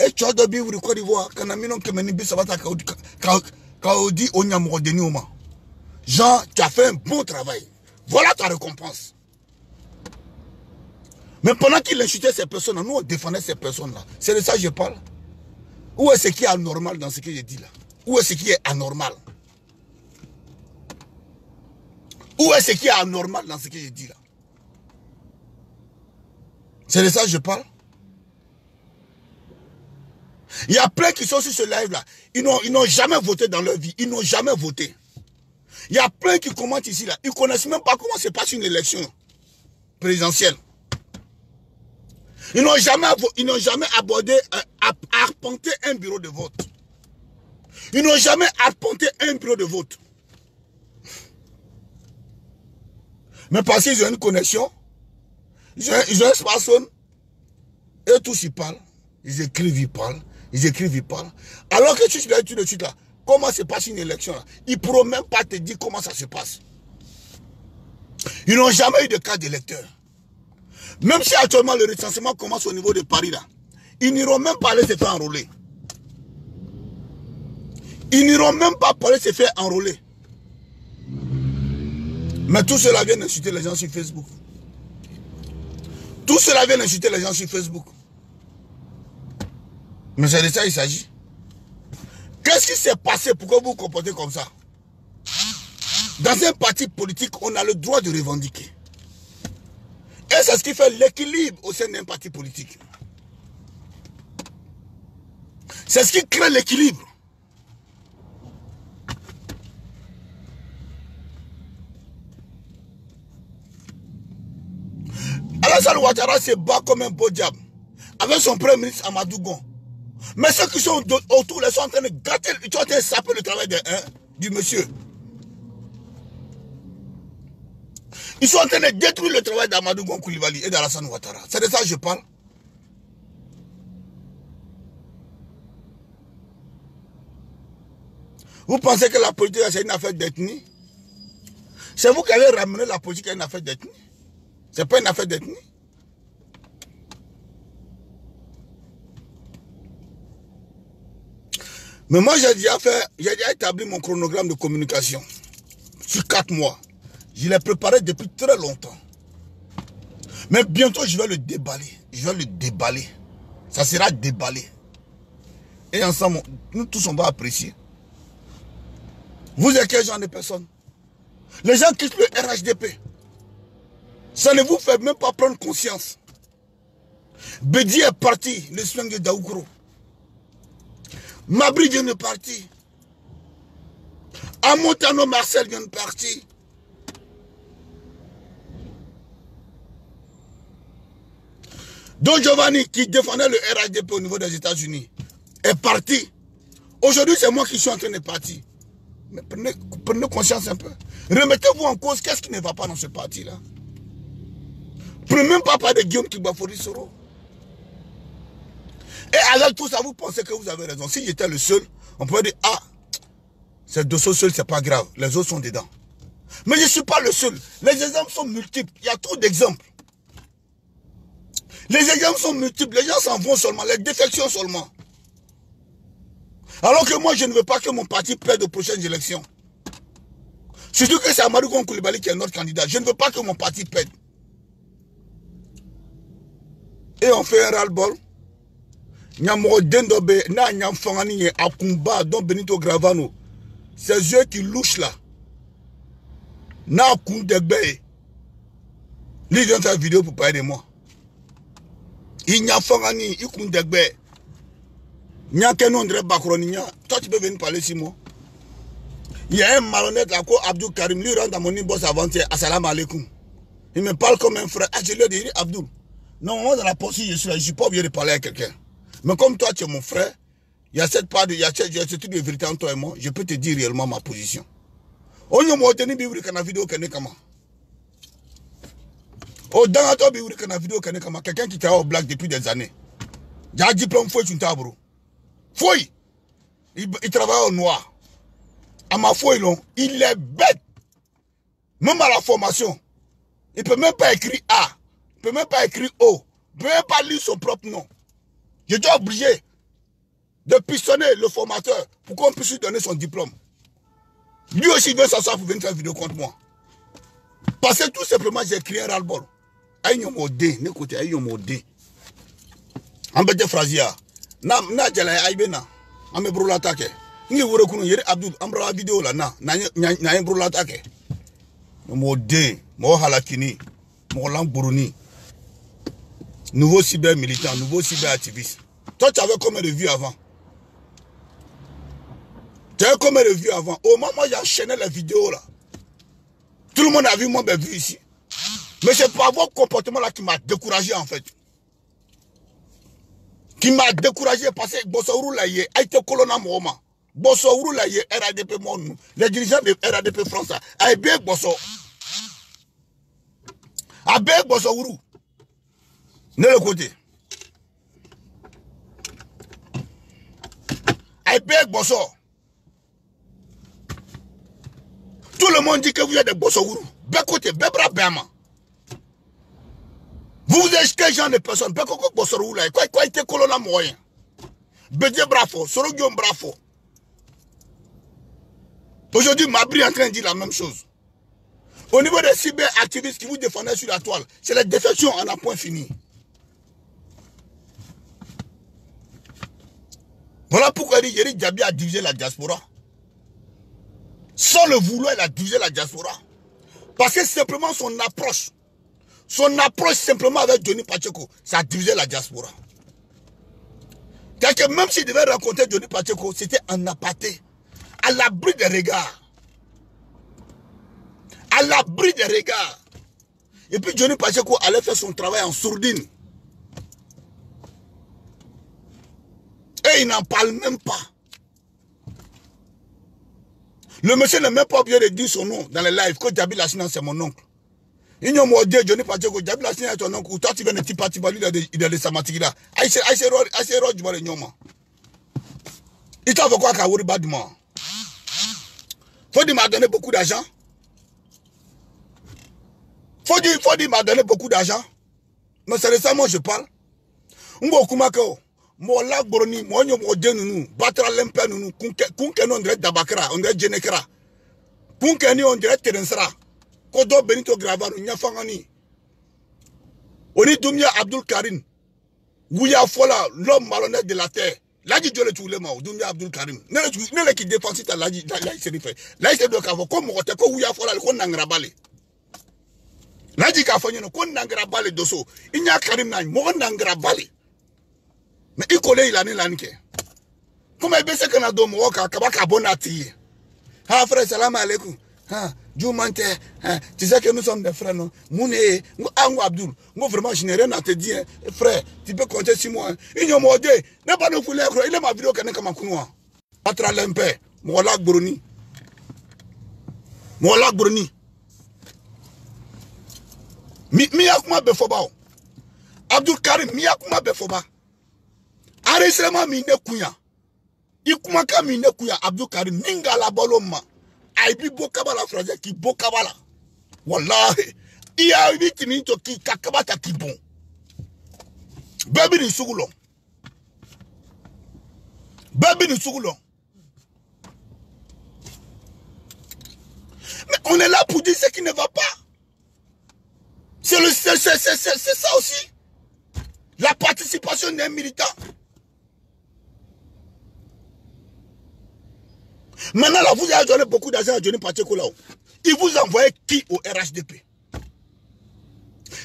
Et tu as de Biwouri Côte d'Ivoire, quand on a mis non que meni bisabata kaodi onyamoro denioma. Jean, tu as fait un bon travail. Voilà ta récompense. Mais pendant qu'il insultait ces personnes, nous on défendait ces personnes-là. C'est de ça que je parle. Où est ce qui est anormal dans ce que je dis là? Où est ce qui est anormal? Où est ce qui est anormal dans ce que je dis là? C'est de ça que je parle. Il y a plein qui sont sur ce live là. Ils n'ont jamais voté dans leur vie. Ils n'ont jamais voté. Il y a plein qui commentent ici là. Ils ne connaissent même pas comment se passe une élection présidentielle. Ils n'ont jamais abordé, arpenté un bureau de vote. Ils n'ont jamais arpenté un bureau de vote. Mais parce qu'ils ont une connexion, ils ont un smartphone, et tous ils parlent, ils écrivent, ils parlent, ils écrivent, ils parlent. Alors que tu suis là, tout de suite là, comment se passe une élection là? Ils ne pourront même pas te dire comment ça se passe. Ils n'ont jamais eu de cas d'électeur. Même si actuellement le recensement commence au niveau de Paris là, ils n'iront même pas aller se faire enrôler. Ils n'iront même pas aller se faire enrôler. Mais tout cela vient insulter les gens sur Facebook. Tout cela vient insulter les gens sur Facebook. Mais c'est de ça qu'il s'agit. Qu'est-ce qui s'est passé? Pourquoi vous vous comportez comme ça? Dans un parti politique, on a le droit de revendiquer. Et c'est ce qui fait l'équilibre au sein d'un parti politique. C'est ce qui crée l'équilibre. Alassane Ouattara se bat comme un beau diable avec son premier ministre Amadou Gon. Mais ceux qui sont autour, ils sont en train de gâter, ils sont en train de saper le travail du monsieur. Ils sont en train de détruire le travail d'Amadou Gon Coulibaly et d'Alassane Ouattara. C'est de ça que je parle. Vous pensez que la politique c'est une affaire d'ethnie? C'est vous qui avez ramené la politique à une affaire d'ethnie? C'est pas une affaire d'ethnie? Mais moi j'ai déjà établi mon chronogramme de communication sur 4 mois. Je l'ai préparé depuis très longtemps. Mais bientôt je vais le déballer. Je vais le déballer. Ça sera déballé. Et ensemble, nous tous on va apprécier. Vous êtes quel genre de personnes? Les gens quittent le RHDP. Ça ne vous fait même pas prendre conscience. Bédi est parti, le swing de Daoukro. Mabri vient de partir. Amontano Marcel vient de partir. Don Giovanni, qui défendait le RHDP au niveau des États-Unis, est parti. Aujourd'hui, c'est moi qui suis en train de partir. Mais prenez conscience un peu. Remettez-vous en cause. Qu'est-ce qui ne va pas dans ce parti-là? Prenez même pas parler de Guillaume Kibafori Soro. Et avec tout ça, vous pensez que vous avez raison. Si j'étais le seul, on pourrait dire, ah, c'est Dosso seul, c'est pas grave. Les autres sont dedans. Mais je ne suis pas le seul. Les exemples sont multiples. Il y a trop d'exemples. Les exemples sont multiples. Les gens s'en vont seulement. Les défections seulement. Alors que moi, je ne veux pas que mon parti perde aux prochaines élections. Surtout que c'est Amadou Gon Coulibaly qui est notre candidat. Je ne veux pas que mon parti perde. Et on fait un ras-le-bol. Benito Gravano. Ces yeux qui louchent là. Lui vient faire une vidéo pour parler de moi. Il n'y a Fangani, il compte des baies. Toi, tu peux venir parler sur moi. Il y a un malhonnête là, Abdou Karim, lui rentre dans mon boss avant-hier. Assalamu alaikum. Il me parle comme un frère. Ah, je lui ai dit, Abdou. Non, moi dans la poursuite, je suis pas obligé de parler à quelqu'un. Mais comme toi, tu es mon frère, il y a cette part de, il y a ce truc de vérité entre toi et moi, je peux te dire réellement ma position. On y a obtenu une vidéo qui est comment. Oh, dans la vidéo qui est comment. Quelqu'un qui travaille au black depuis des années. J'ai un diplôme, faut une tabou. Fouille. Il travaille au noir. À ma foi, il est bête. Même à la formation. Il ne peut même pas écrire A. Il ne peut même pas écrire O. Il ne peut même pas lire son propre nom. Je dois obligé de pistonner le formateur pour qu'on puisse lui donner son diplôme. Lui aussi il veut s'asseoir pour venir faire une vidéo contre moi. Parce que tout simplement j'ai écrit un ras-le-bol. Aïe modé, n'écoutez, aïe modé. Ambete Frazia. Na jala aibena. Ame brula take. Ngi wure kunu yeri Abdul amra vidéo là na brula take. Modé, mo halakini, mo lamburuni. Nouveau cyber militant, nouveau cyber activiste. Toi tu avais combien de vues avant? Tu avais combien de vues avant? Au moment où j'ai enchaîné les vidéos là. Tout le monde a vu moi mes vues ici. Mais c'est pas votre comportement là qui m'a découragé en fait. Qui m'a découragé parce que Bossourou là y est, a été colonna Mohoma. Bossourou là y est, RADP Mon. Les dirigeants de RADP France, a bien Bosso. A bien Bossourou. Ne le côté. A bien Bosso. Tout le monde dit que vous êtes des Bossourou. Bien côté, bien bras, bien main. Vous êtes quel genre de personne? Bien côté Bossourou là, quoi était colonna moyen. Bédié bravo, Sorogion bravo. Aujourd'hui, Mabri est en train de dire la même chose. Au niveau des cyberactivistes qui vous défendaient sur la toile, c'est la défection en un point fini. Voilà pourquoi Yeri Djabi a divisé la diaspora. Sans le vouloir, il a divisé la diaspora. Parce que simplement son approche simplement avec Johnny Pacheco, ça a divisé la diaspora. C'est que même s'il devait rencontrer Johnny Pacheco, c'était en aparté, à l'abri des regards. À l'abri des regards. Et puis Johnny Pacheco allait faire son travail en sourdine. Et il n'en parle même pas. Le monsieur n'est même pas obligé de dire son nom dans les lives. Que Djabi Lassina, c'est mon oncle. Il n'y a pas de Johnny Pacheco, Djabi Lassina est ton oncle. Ou toi, tu viens de Tipati, il a des samatikis là. Aïe, du mal, il t'a fait quoi qu'à Ouribadima? Faut dire m'a donné beaucoup d'argent. Faut dire m'a donné beaucoup d'argent. Mais c'est de ça moi je parle. Ngo kumako. Mo la boroni, mo nyo mo denunu, batra lempe nunu, kunke no ndre dabakra, ndre jenekra. Kunke ni on dirait terensra. Kodo Benito Gravano, nyafangani. Oni Doumia Abdul Karim. Gouya Fola, l'homme malhonnête de la terre. Là, je dis le tout le monde, Doumia Abdul Karim. Ne le qui défend si t'as là, il s'est fait. Là, il s'est fait. Comme on te Gouya Fola, le kon nangrabale. Là, il a fait, kon nangrabale dosso. Il n'y a Karim nan, mon nangrabale. Mais il collait, il a né l'anke. Comme il baisse qu'on a donné, kabaka bonati. Ah, frère, salam alaikum. Ah, Djoumante, tu sais que nous sommes des frères, non? Mouné, Abdul, moi vraiment, je n'ai rien à te dire, frère, tu peux compter sur moi. Il n'y a pas de n'est pas nous voulons, il est ma vidéo qui n'est comme un counoir. Patra Lempe, Moulak Bruni. Moulak Bruni. Miyakuma Befoba. Abdul Karim, Miyakuma Befoba. Arrêtez-moi, mine Kouya. Ikumaka mine Kouya, Abdul Karim, Ninga la Boloma. Aibi Bokabala frère qui Bokabala. Wallahi. Il y a 8 minutes qui kakabata qui bon. Baby ni Sougoulon. Baby ni Sougoulon. Mais on est là pour dire ce qui ne va pas. C'est ça aussi. La participation d'un militant. Maintenant, là, vous avez donné beaucoup d'argent à Johnny Pacheco là. Il vous envoie qui au RHDP?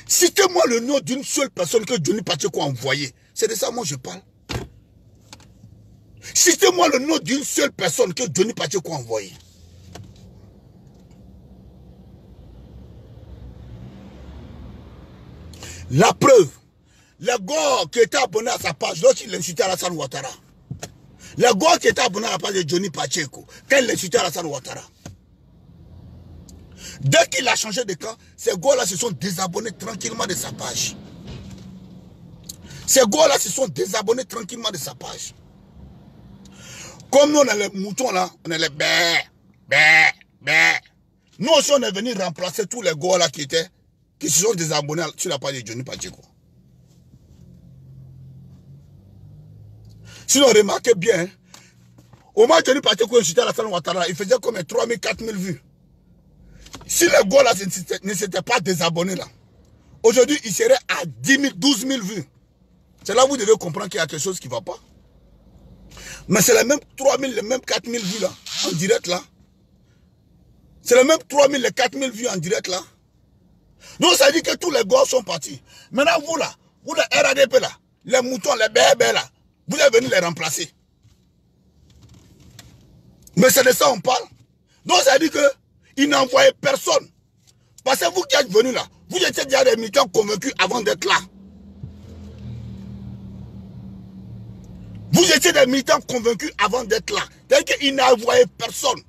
Citez-moi le nom d'une seule personne que Johnny Pacheco a envoyé. C'est de ça moi je parle. Citez-moi le nom d'une seule personne que Johnny Pacheco a envoyé. La preuve, le gars qui était abonné à sa page, lorsqu'il insultait Alassane Ouattara. Le gars qui était abonné à la page de Johnny Pacheco, quand il insultait Alassane Ouattara. Dès qu'il a changé de camp, ces gars-là se sont désabonnés tranquillement de sa page. Ces gars-là se sont désabonnés tranquillement de sa page. Comme nous, on a les moutons là, on a les bé. Nous aussi, on est venu remplacer tous les gars-là qui se sont désabonnés sur la page de Johnny Pacheco. Sinon, remarquez bien, au moment où Johnny Pacheco insultait Alassane Ouattara, il faisait comme 3 000, 4 000 vues. Si les gars là ne s'étaient pas désabonnés là, aujourd'hui, ils seraient à 10 000, 12 000 vues. C'est là où vous devez comprendre qu'il y a quelque chose qui ne va pas. Mais c'est les mêmes 3 000, les mêmes 4 000 vues là, en direct là. C'est les mêmes 3 000, les 4 000 vues en direct là. Donc ça dit que tous les gars sont partis. Maintenant vous là, vous les RADP là, les moutons, les bébés là, vous êtes venus les remplacer. Mais c'est de ça on parle. Donc ça dit que il n'envoyait personne. Parce que vous qui êtes venus là, vous étiez déjà des militants convaincus avant d'être là. Vous étiez des militants convaincus avant d'être là. C'est-à-dire qu'il n'envoyait personne.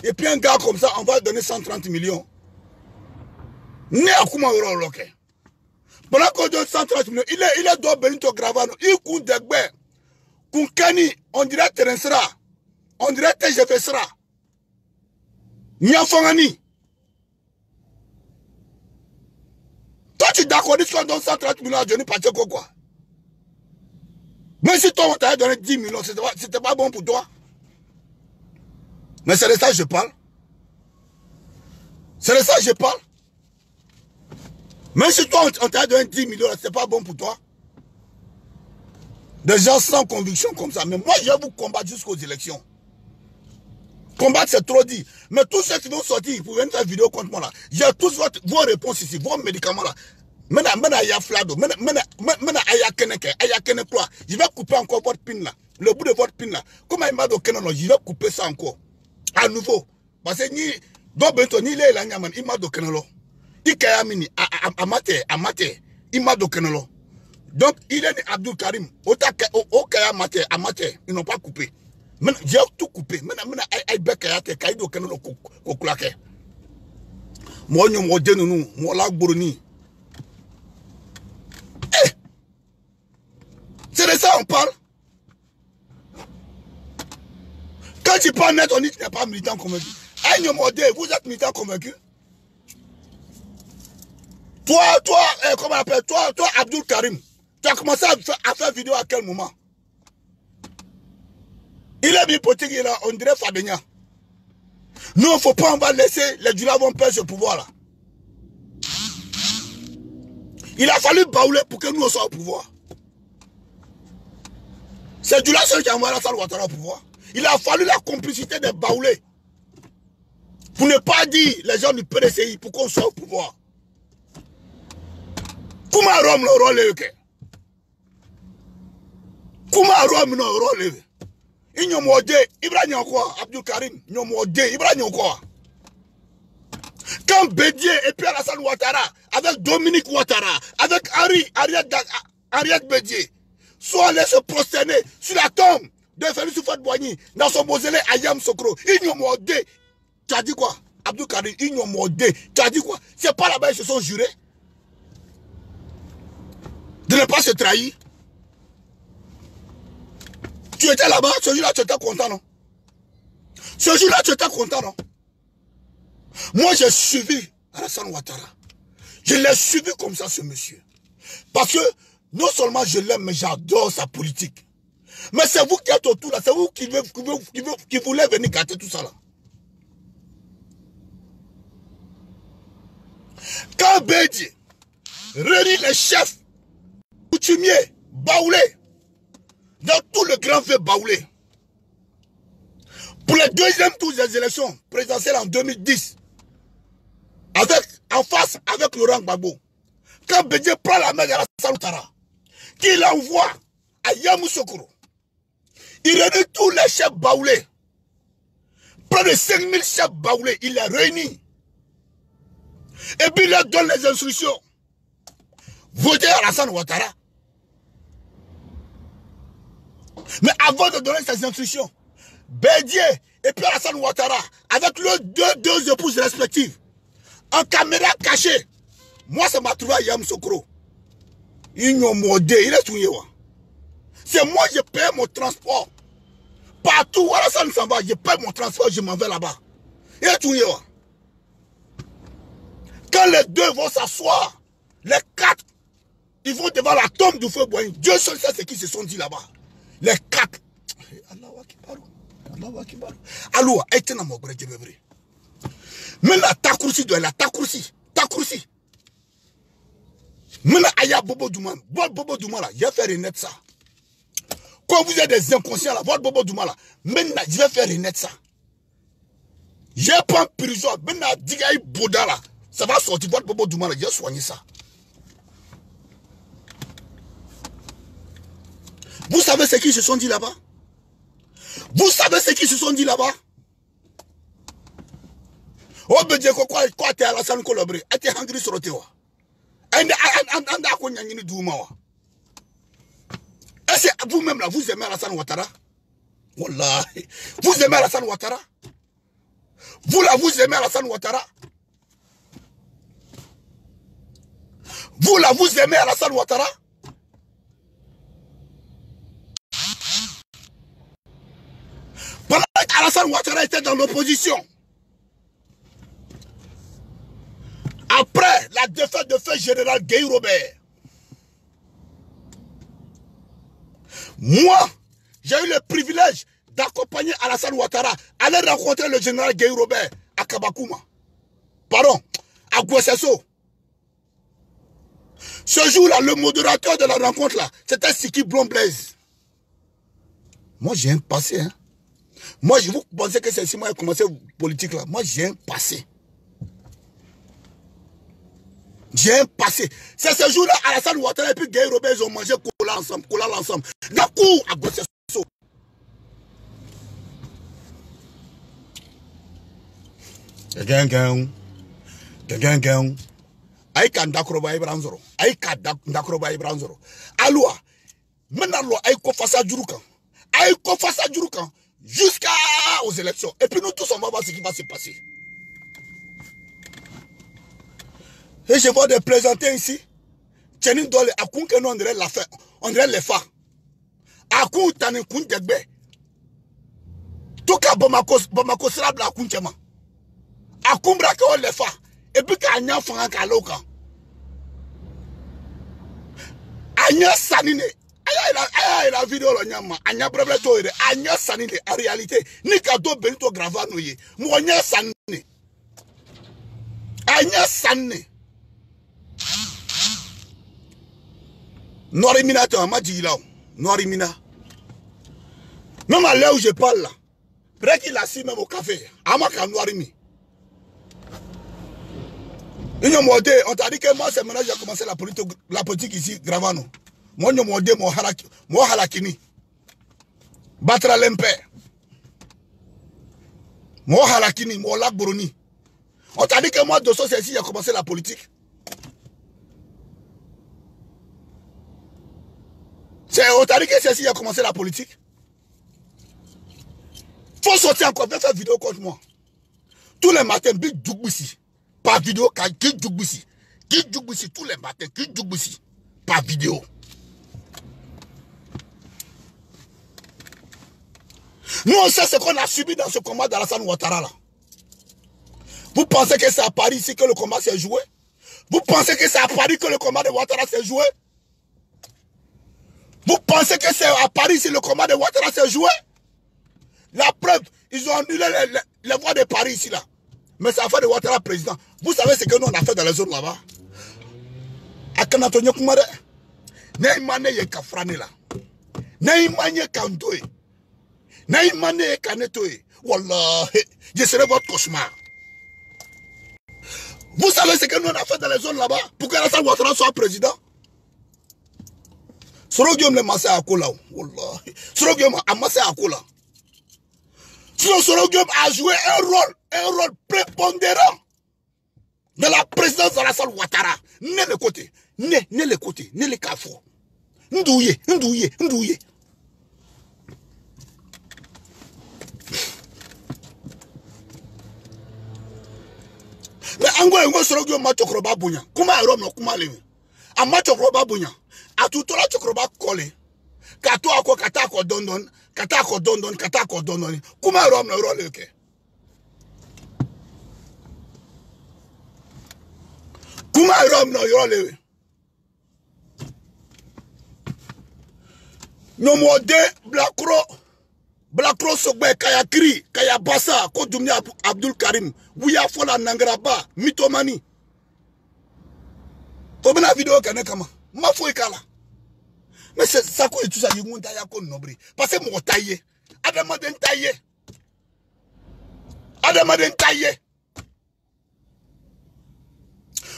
Et puis un gars comme ça, on va donner 130 millions. Pendant qu'on donne 130 millions, il est dans Benito Gravano. Il compte des gbè. Kunkani, on dirait Terensra. On dirait TGFSra. Nyafangani. Toi, tu es d'accord qu'on donne 130 millions à Johnny Pacheco quoi? Même si toi, on t'a donné 10 millions, c'était pas bon pour toi. Mais c'est de ça que je parle. C'est de ça que je parle. Même si toi, on t'a donné 10 millions, c'est pas bon pour toi. Des gens sans conviction comme ça. Mais moi, je vais vous combattre jusqu'aux élections. Combattre, c'est trop dit. Mais tous ceux qui vont sortir pour venir faire vidéo contre moi là, j'ai tous vos réponses ici, vos médicaments là. Je vais couper encore votre pin là. Le bout de votre pin là. Comme il m'a dit, je vais couper ça encore. À nouveau. Parce que ni il m'a dit, Ikayamini, Amate, Imado Kenolo. Donc, il est Abdul Karim. Okaya Amate, ils n'ont pas coupé. J'ai tout coupé. Maintenant, Aïbekayate, Kaido Kenolo Kokulake. Moi, nous, nous, moi, là, Bourni. C'est de ça on parle. Quand tu parles net, on dit que tu n'es pas militant convaincu. Vous êtes militant convaincu. Toi, comment on appelle, toi, Abdul Karim, tu as commencé à faire vidéo à quel moment? Il est bien politique, il a, on dirait Fabenia. Nous, il ne faut pas, on va laisser, les Djula vont perdre ce pouvoir-là. Il a fallu baouler pour que nous, on soit au pouvoir. C'est Djula seul qui a envoyé Alassane Ouattara au pouvoir. Il a fallu la complicité des baoulés. Pour ne pas dire les gens du PDCI pour qu'on soit au pouvoir. Comment Rome le rôle Comment Rome le rôle Il n'y a pas Ibrahim quoi Abdul Karim il n'y a pas Ibrahim quoi. Quand Bédier et puis Alassane Ouattara avec Dominique Ouattara avec Ariette Bédier sont allés se prosterner sur la tombe de Félix Houphouët-Boigny dans son mausolée à Yamoussoukro. Il n'y a pas de. Tu as dit quoi Abdul Karim, il n'y a pas de. Tu as dit quoi? C'est pas là-bas ils se sont jurés de ne pas se trahir. Tu étais là-bas, ce jour-là tu étais content, non? Ce jour-là tu étais content, non? Moi j'ai suivi Alassane Ouattara. Je l'ai suivi comme ça ce monsieur. Parce que non seulement je l'aime, mais j'adore sa politique. Mais c'est vous qui êtes autour là, c'est vous qui voulez venir gâter tout ça là. Quand Bédier réunit les chefs coutumiers, baoulés, dans tout le grand fait baoulé, pour le deuxième tour des élections présidentielles en 2010, en face avec Laurent Gbagbo, quand Bédier prend la main de Alassane Ouattara, qu'il envoie à Yamoussoukro, il réunit tous les chefs baoulés, près de 5000 chefs baoulés, il les réunit. Et puis il leur donne les instructions. Votez Alassane Ouattara. Mais avant de donner ces instructions, Bédier et puis Alassane Ouattara, avec leurs deux épouses respectives, en caméra cachée, moi ça m'a trouvé à Yamoussoukro. Ils n'ont modé, il est tout. C'est moi je paye mon transport. Partout où Alassane s'en va, je paye mon transport, je m'en vais là-bas. Il est tout. Quand les deux vont s'asseoir, les quatre, ils vont devant la tombe du feu Boigny. Dieu seul sait ce qu'ils se sont dit là-bas. Les quatre. Allahu Akbar. Allahu Akbar. Allahu Akbar. Mais la takoursi doit la takoursi. Takoursi. Maintenant, Aya Bobo Douman. Votre Bobo Douman là, je vais faire renaître ça. Quand vous êtes des inconscients là, votre Bobo Douman là, maintenant, je vais faire renaître ça. Je prends prison. Maintenant, Digaï Bouda là, ça va sortir. Votre Bobo Douman là, je vais soigner ça. Vous savez ce qu'ils se sont dit là-bas? Vous savez ce qu'ils se sont dit là-bas? Oh, ben Dieu, quoi, t'es à la salle collaborée? T'es hungry sur le terroir. Est-ce que vous-même là, vous aimez Alassane Ouattara? Wallah. Vous aimez Alassane Ouattara? Vous là, vous aimez Alassane Ouattara? Vous là, vous aimez Alassane Ouattara? Pendant qu'Alassane Ouattara était dans l'opposition, après la défaite de feu général Gueye Robert, moi, j'ai eu le privilège d'accompagner Alassane Ouattara à aller rencontrer le général Gueye Robert à Kabakouma. Pardon, à Gouessesso. Ce jour-là, le modérateur de la rencontre là, c'était Siki Blond-Blaise. Moi, j'ai un passé. Hein. Moi, vous pensez que c'est si moi j'ai commencé politique là. Moi, j'ai un passé. J'ai un passé. C'est ce jour-là, Alassane Ouattara et puis Gueye Robert, ils ont mangé cola ensemble. D'un coup, à Gossesso. Aïka Ndakroba Ibranzoro. Aïka Ndakroba Ibranzoro. Aloua. Maintenant, Aïko Fassa Djuroukan. Aïko Fassa Djuroukan. Jusqu'à aux élections. Et puis nous tous, on va voir ce qui va se passer. Et je vois des plaisanter ici. Tchenin Dole, Akoun que nous on dirait la fin. On dirait les fa. Akoun Tanin Koun Degbe. Tout cas, Bamako sera bla Akoun Tchema. Akoun Brake on les fa. Et puis Kanyan Fangan Kaloka. Anya Sanine. Aya la vidéo lo nyama. Anya problème to ire. Anya Sanine. En réalité, ni kado Benito Gravano ye. Mo anya Sanine. Anya Sanine. Norimina te m'a dit là. Norimina. Même à l'heure où je parle là. Peut-être qu'il a assis même au café. Amaka Norimi. On t'a dit que moi, c'est maintenant que j'ai commencé la politique ici, Gravano. Moi, je m'en dis, moi, halakini. Batra l'empé. Moi, halakini, moi, lac Bruni. On t'a dit que moi, de ça, c'est ici, j'ai commencé la politique. On t'a dit que c'est ici, j'ai commencé la politique. Faut sortir encore, viens faire vidéo contre moi. Tous les matins, Big Djougboussi. Par vidéo, qui Djougboussi. Qui Djougboussi tous les matins, qui Djougboussi. Par vidéo. Nous, on sait ce qu'on a subi dans ce combat d'Alassane Ouattara là. Vous pensez que c'est à Paris ici que le combat s'est joué? Vous pensez que c'est à Paris que le combat de Ouattara s'est joué? Vous pensez que c'est à Paris ici le combat de Ouattara s'est joué? La preuve, ils ont annulé les voix de Paris ici là. Mais c'est affaire de Ouattara président. Vous savez ce que nous on a fait dans les zones là-bas? Akanatonyo Kumare. Neymane Yekafrane là. Neymane Kandoe. Neymane Kanetoe. Wallah, je serai votre cauchemar. Vous savez ce que nous on a fait dans les zones là-bas pour que Alassane Ouattara soit président? Sorogium le massé à Kola. Wallah. Sorogium a massé à Kola. Sorogium a joué un rôle prépondérant dans la présidence d'Alassane Ouattara. Né le côté, né le côté, né le cafou. Ndouye. Mais Ango Sorogium ma chokroba bunya. Kuma Rome no kuma lewe. A ma chokroba bunya. A tutola chokroba kole. Kato ako kata ko dondon. Kata ko dondon. Kuma Rome no role ke. Kuma Rome no role. No mode Blakro Sogbe Kaya Kri, Kaya Bassa, Kodumni Abdul Karim, Ouya Fola Nangraba, Mitomani. Comme la vidéo Kanekama, ma foi kala. Mais c'est ça que tout ça, il y a un nobri. Parce que mon taillé, Adamaden taillé.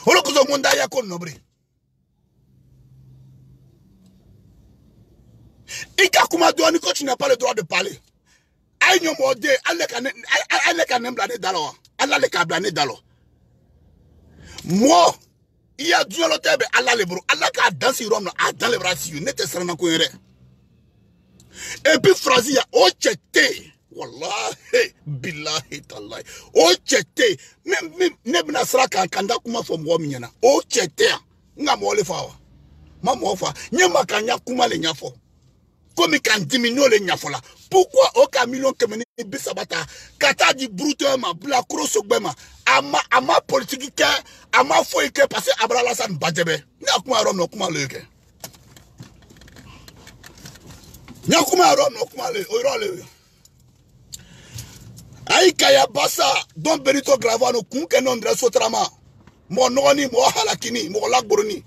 On le cause au monde d'ailleurs qu'on nobri. Ikakuma douani quand tu n'as pas le droit de parler. Aïe mode, allez quand même blaner d'alors. Allah les blaner d'alors. Moi, il y a du l'hôtel, Allah les bro. Allah qui a dansé Rome, a dans les bras si vous n'êtes pas en cohérent. Et puis, phrase, il y a ochete. Wallahi, billahi, tallahi. Ochete. Même, n'a sera qu'un candidat comme un moi, mignana. Ochete. N'a moi le fawa. Ma moi fa. N'y ma kanya kuma le nyafo. Comme il can diminuer les nyafola. Pourquoi aucun million que meni bisabata kata di brutement bla cross ogbema ama politique ama foi que passer Abraham San Badjebe na kuma rom no kuma leke nya kuma rom no kuma le oirole ay kaya basa don Benito Gravano kun ke non dre sotrama mo noni mo halakini mo lagboroni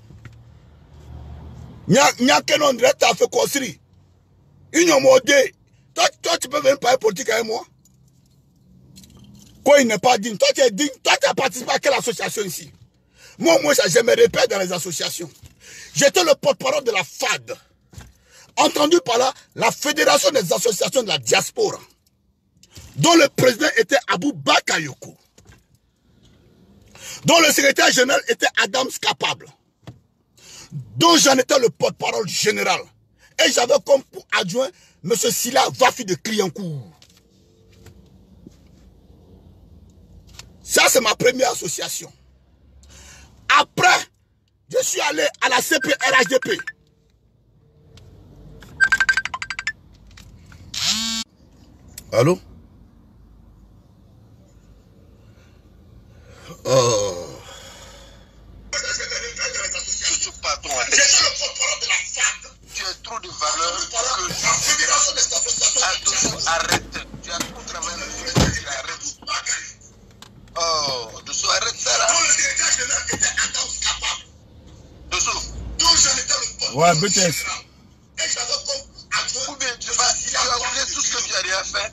nya ke non dre ta fe kosiri inyo mode. Toi, tu peux même parler politique avec moi. Quoi, il n'est pas digne. Toi, tu es digne. Toi, tu as participé à quelle association ici? Moi, je me répète dans les associations. J'étais le porte-parole de la FAD. Entendu par là, la Fédération des associations de la diaspora, dont le président était Abou Bakayoko. dont le secrétaire général était Adams Capable, dont j'en étais le porte-parole général. Et j'avais comme pour adjoint M. Silla Vafi de Cliancourt. Ça, c'est ma première association. Après, je suis allé à la CPRHDP. Allô? Pardon, tu as trop de valeur que la fédération des associations arrête. Tu as trop travaillé, tu arrêtes. Oh, Dosso, arrête ça là. Le secrétaire général était Adams Capable. Dosso, donc j'en étais le poste. Ouais, BTS. Et j'avais comme ou bien tu as oublié tout ce que tu as déjà fait.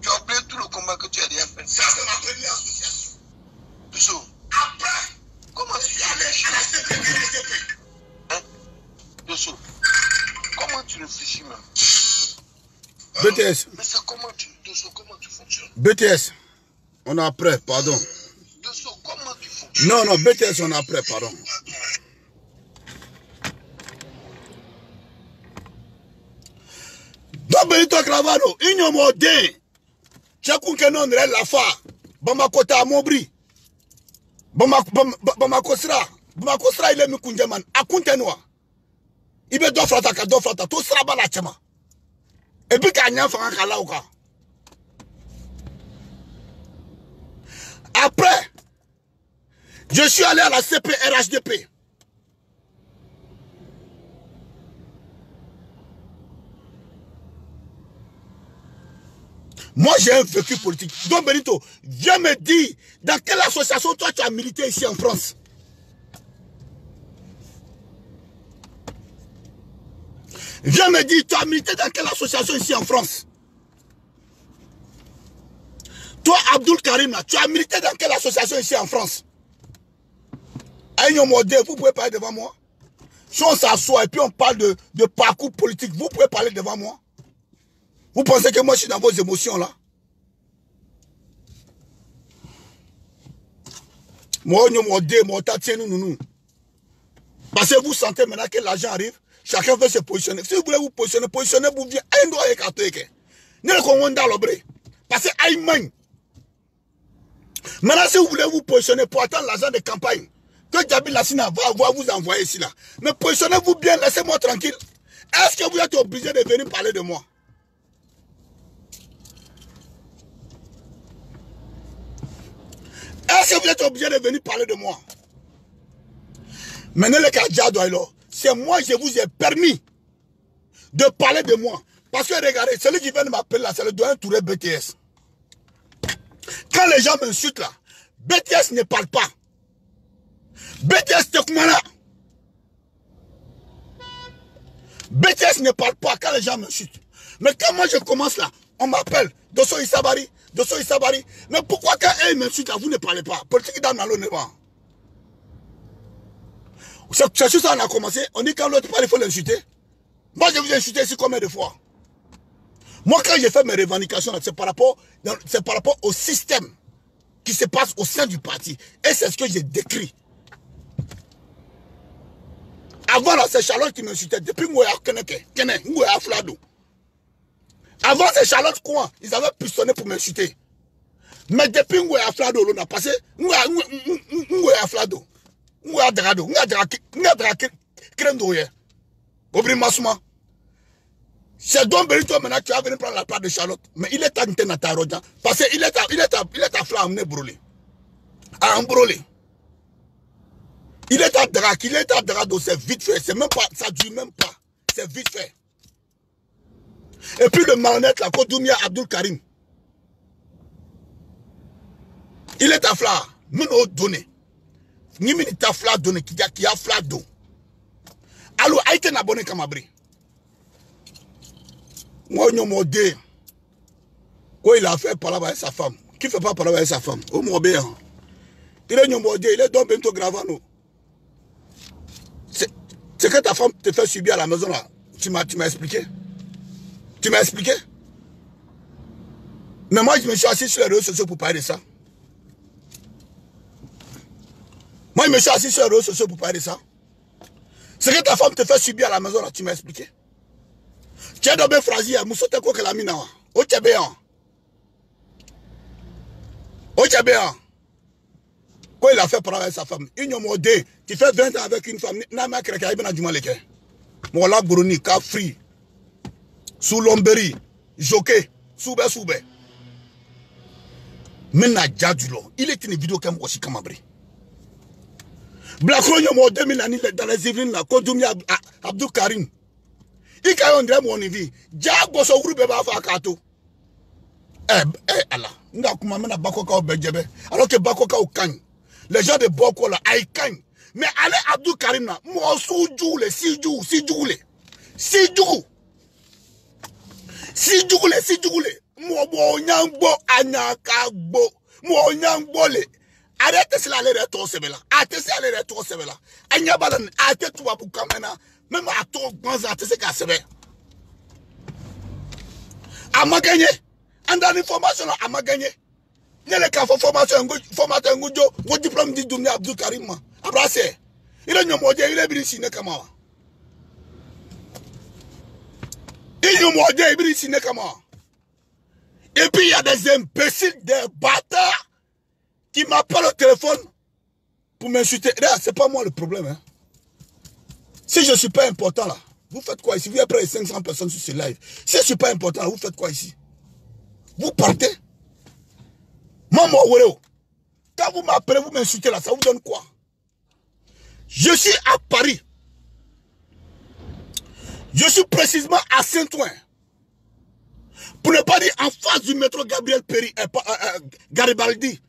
Tu as oublié tout le combat que tu as déjà fait. Ça, c'est ma première association. Dosso, après, comment tu es allé à la CPRHDP? Hein? Dosso, comment tu réfléchis même? BTS. Mais c'est comment tu fonctionnes? BTS. On est après, pardon. Dosso, comment tu fonctionnes? Non, non, BTS, on est après, pardon. Donc, Benito Cravano, Igno Modé, Tchakoun Kenon Rel Lafa, Bamakota Amobri, Bamakosra, Bamakosra, il est Mukunjaman, Akuntenoa. Il veut deux frata, tout sera balachama. Et puis, Kanyan Fankalauka. Après, je suis allé à la CPRHDP. Moi, j'ai un vécu politique. Donc, Benito, viens me dire, dans quelle association toi tu as milité ici en France? Viens me dire, tu as milité dans quelle association ici en France? Toi, Abdul Karim, tu as milité dans quelle association ici en France? Aïe, Modé, vous pouvez parler devant moi? Si on s'assoit et puis on parle de parcours politique, vous pouvez parler devant moi? Vous pensez que moi je suis dans vos émotions là? Moi, parce que vous sentez maintenant que l'argent arrive, chacun veut se positionner. Si vous voulez vous positionner, positionnez-vous bien. Parce que Aïman. Maintenant, si vous voulez vous positionner pour attendre l'argent de campagne, que Djabil Lassina va vous envoyer ici là. Mais positionnez-vous bien, laissez-moi tranquille. Est-ce que vous êtes obligé de venir parler de moi? Est-ce que vous êtes obligé de venir parler de moi? Maintenant, le cas c'est moi, je vous ai permis de parler de moi. Parce que regardez, celui qui vient de m'appeler là, c'est le doyen Touré BTS. Quand les gens m'insultent là, BTS ne parle pas. BTS Tekumana. BTS ne parle pas quand les gens m'insultent. Mais quand moi je commence là, on m'appelle Dosso Isabari, Dosso Isabari. Mais pourquoi quand ils m'insultent là, vous ne parlez pas? Politique dans l'eau ne va. C'est juste ça on a commencé. On dit quand l'autre parle, il faut l'insulter. Moi je vous ai insulté ici combien de fois? Moi quand j'ai fait mes revendications, c'est par rapport au système qui se passe au sein du parti. Et c'est ce que j'ai décrit. Avant là, c'est Charlotte qui m'insultait. Depuis Ngouya Flado. Avant c'est Charlotte Kouan, ils avaient pistonné pour m'insulter. Mais depuis Ngouya Flado, on a passé Ngouya Flado. Ngouya Drado. Ngouya Drado. Krendouye. Obri Masuma. C'est donc Benito maintenant qui va venir prendre la part de Charlotte. Mais il est à Natarodia. Parce qu'il est à Flamne brûlé. À embrûler. Il est à Drac, il est à Drado, c'est vite fait. C'est même pas, ça dure même pas. C'est vite fait. Et puis le malhonnête, la Kodoumia Abdul Karim. Il est à Fla. Mino donné. Ni minita Fla donné, qui a Fla do. Alors, a été abonné comme abri. Moi, on m'a dit. Quoi il a fait par là avec sa femme? Qui fait pas par là avec sa femme? Au moins bien. Il est nomodé, il est donc bientôt gravano. C'est que ta femme te fait subir à la maison là. Tu m'as expliqué. Tu m'as expliqué. Mais moi, je me suis assis sur les réseaux sociaux pour parler de ça. Moi, je me suis assis sur les réseaux sociaux pour parler de ça. Ce que ta femme te fait subir à la maison, là, tu m'as expliqué. Tu as d'abord phrasé, Moussote quoi que la mine, au Tchabéan. Au Tchabéan. Quoi il a fait pour avec sa femme? Une modé, tu fais 20 ans avec une femme, n'a pas créé qu'il y a du mal. Mon lac Bruni, Kafri, sous l'omberi, Joké, soube. Maintenant, Djadjulo, il est une vidéo qui m'a aussi camabri. Blacron, il y a 2000 années dans les Yvelines, là, Kodoumi Abdou Karim. Il y a un drame, on y vit. Djadjo, so groupe, va faire kato. Allah. Alors que Bakoka au Kanye. Les gens de Boko là, ils Kanye. Mais allez Abdou Karim là, moi soujou, si moi nyangbo anyakagbo, moi nyangbo le. Arrêtez cela les retours sebela. Arrêtez cela les retours sebela. Anyabalan, arrêtez tout pour kamena. Même à ton grand artiste qui a sebé. À ma gagné. En dans l'information là, à ma gagné. Il y a les cas de formation, formateur Ngoujo, vos diplômes dit Doumia Abdou Karim. Abracé. Il est nomodé, il est brisé, comment. Il est nomodé, il est brisé, comment. Et puis il y a des imbéciles, des bâtards qui m'appellent au téléphone pour m'insulter. C'est pas moi le problème. Hein. Si je ne suis pas important là, vous faites quoi ici? Vous avez près de 500 personnes sur ce live. Si je ne suis pas important là, vous faites quoi ici? Vous partez. Maman, quand vous m'appelez, vous m'insultez là, ça vous donne quoi? Je suis à Paris. Je suis précisément à Saint-Ouen. Pour ne pas dire en face du métro Gabriel Péry, Garibaldi.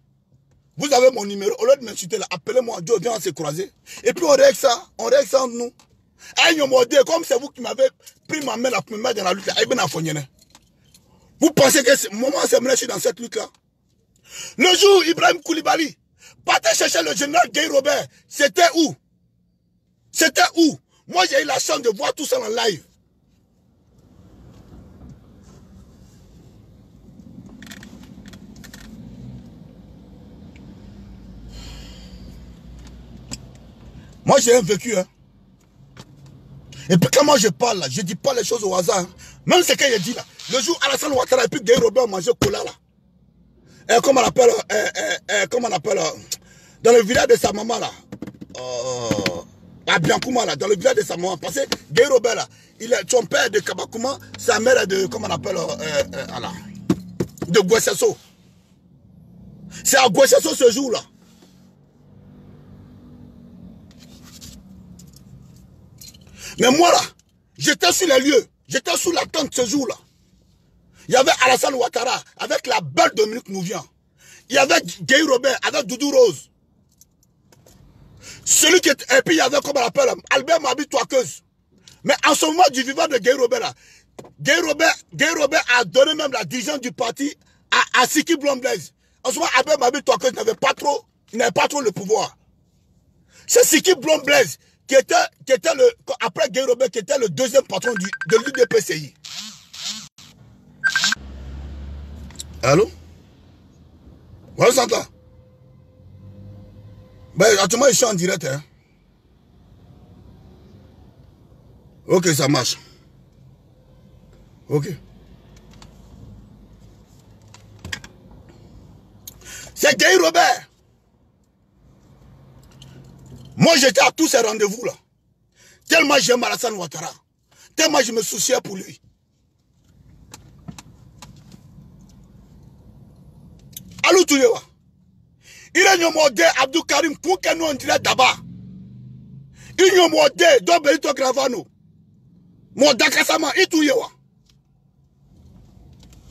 Vous avez mon numéro. Au lieu de m'insulter là, appelez-moi, Dieu, viens, on s'est croisés. Et puis on règle ça entre nous. Comme c'est vous qui m'avez pris ma main là, pour me mettre dans la lutte là. Vous pensez que moment c'est je suis dans cette lutte là? Le jour Ibrahim Koulibaly partait chercher le général Guy Robert, c'était où? C'était où? Moi j'ai eu la chance de voir tout ça en live. Moi j'ai un vécu. Hein. Et puis quand moi je parle là, je dis pas les choses au hasard. Hein. Même ce qu'il a dit là. Le jour Alassane Ouattara et puis Guy Robert mangeait cola là. Comment on appelle, dans le village de sa maman là, à Biancouma là, dans le village de sa maman, parce que Guy Robert là, il est son père de Kabakouma, sa mère est de, comment on appelle, de Gouessesso. C'est à Gouessesso ce jour là. Mais moi là, j'étais sur les lieux, j'étais sous la tente ce jour là. Il y avait Alassane Ouattara avec la belle Dominique Nouvian. Il y avait Guy Robert avec Doudou Rose. Celui qui était, et puis il y avait, comment on appelle, Albert Mabi Touakeuse. Mais en ce moment du vivant de Guy Robert là, Guy Robert a donné même la dirigeance du parti à Siki Blom-Blaise. En ce moment, Albert Mabi Touakeuse n'avait pas trop le pouvoir. C'est Siki Blom-Blaise qui était le, après Guy Robert, qui était le deuxième patron de l'UDPCI. Allô? Voilà, Santa. Ben, actuellement, je suis en direct. Hein. Ok, ça marche. Ok. C'est Guy Robert. Moi, j'étais à tous ces rendez-vous là. Tellement j'aime Alassane Ouattara. Tellement je me souciais pour lui. Allô, tu vois. Il est nomodé Abdou Karim pour que nous on dirait d'abord. Il est nomodé Dobelito Gravano. Mon Dakasama, il tout yewa.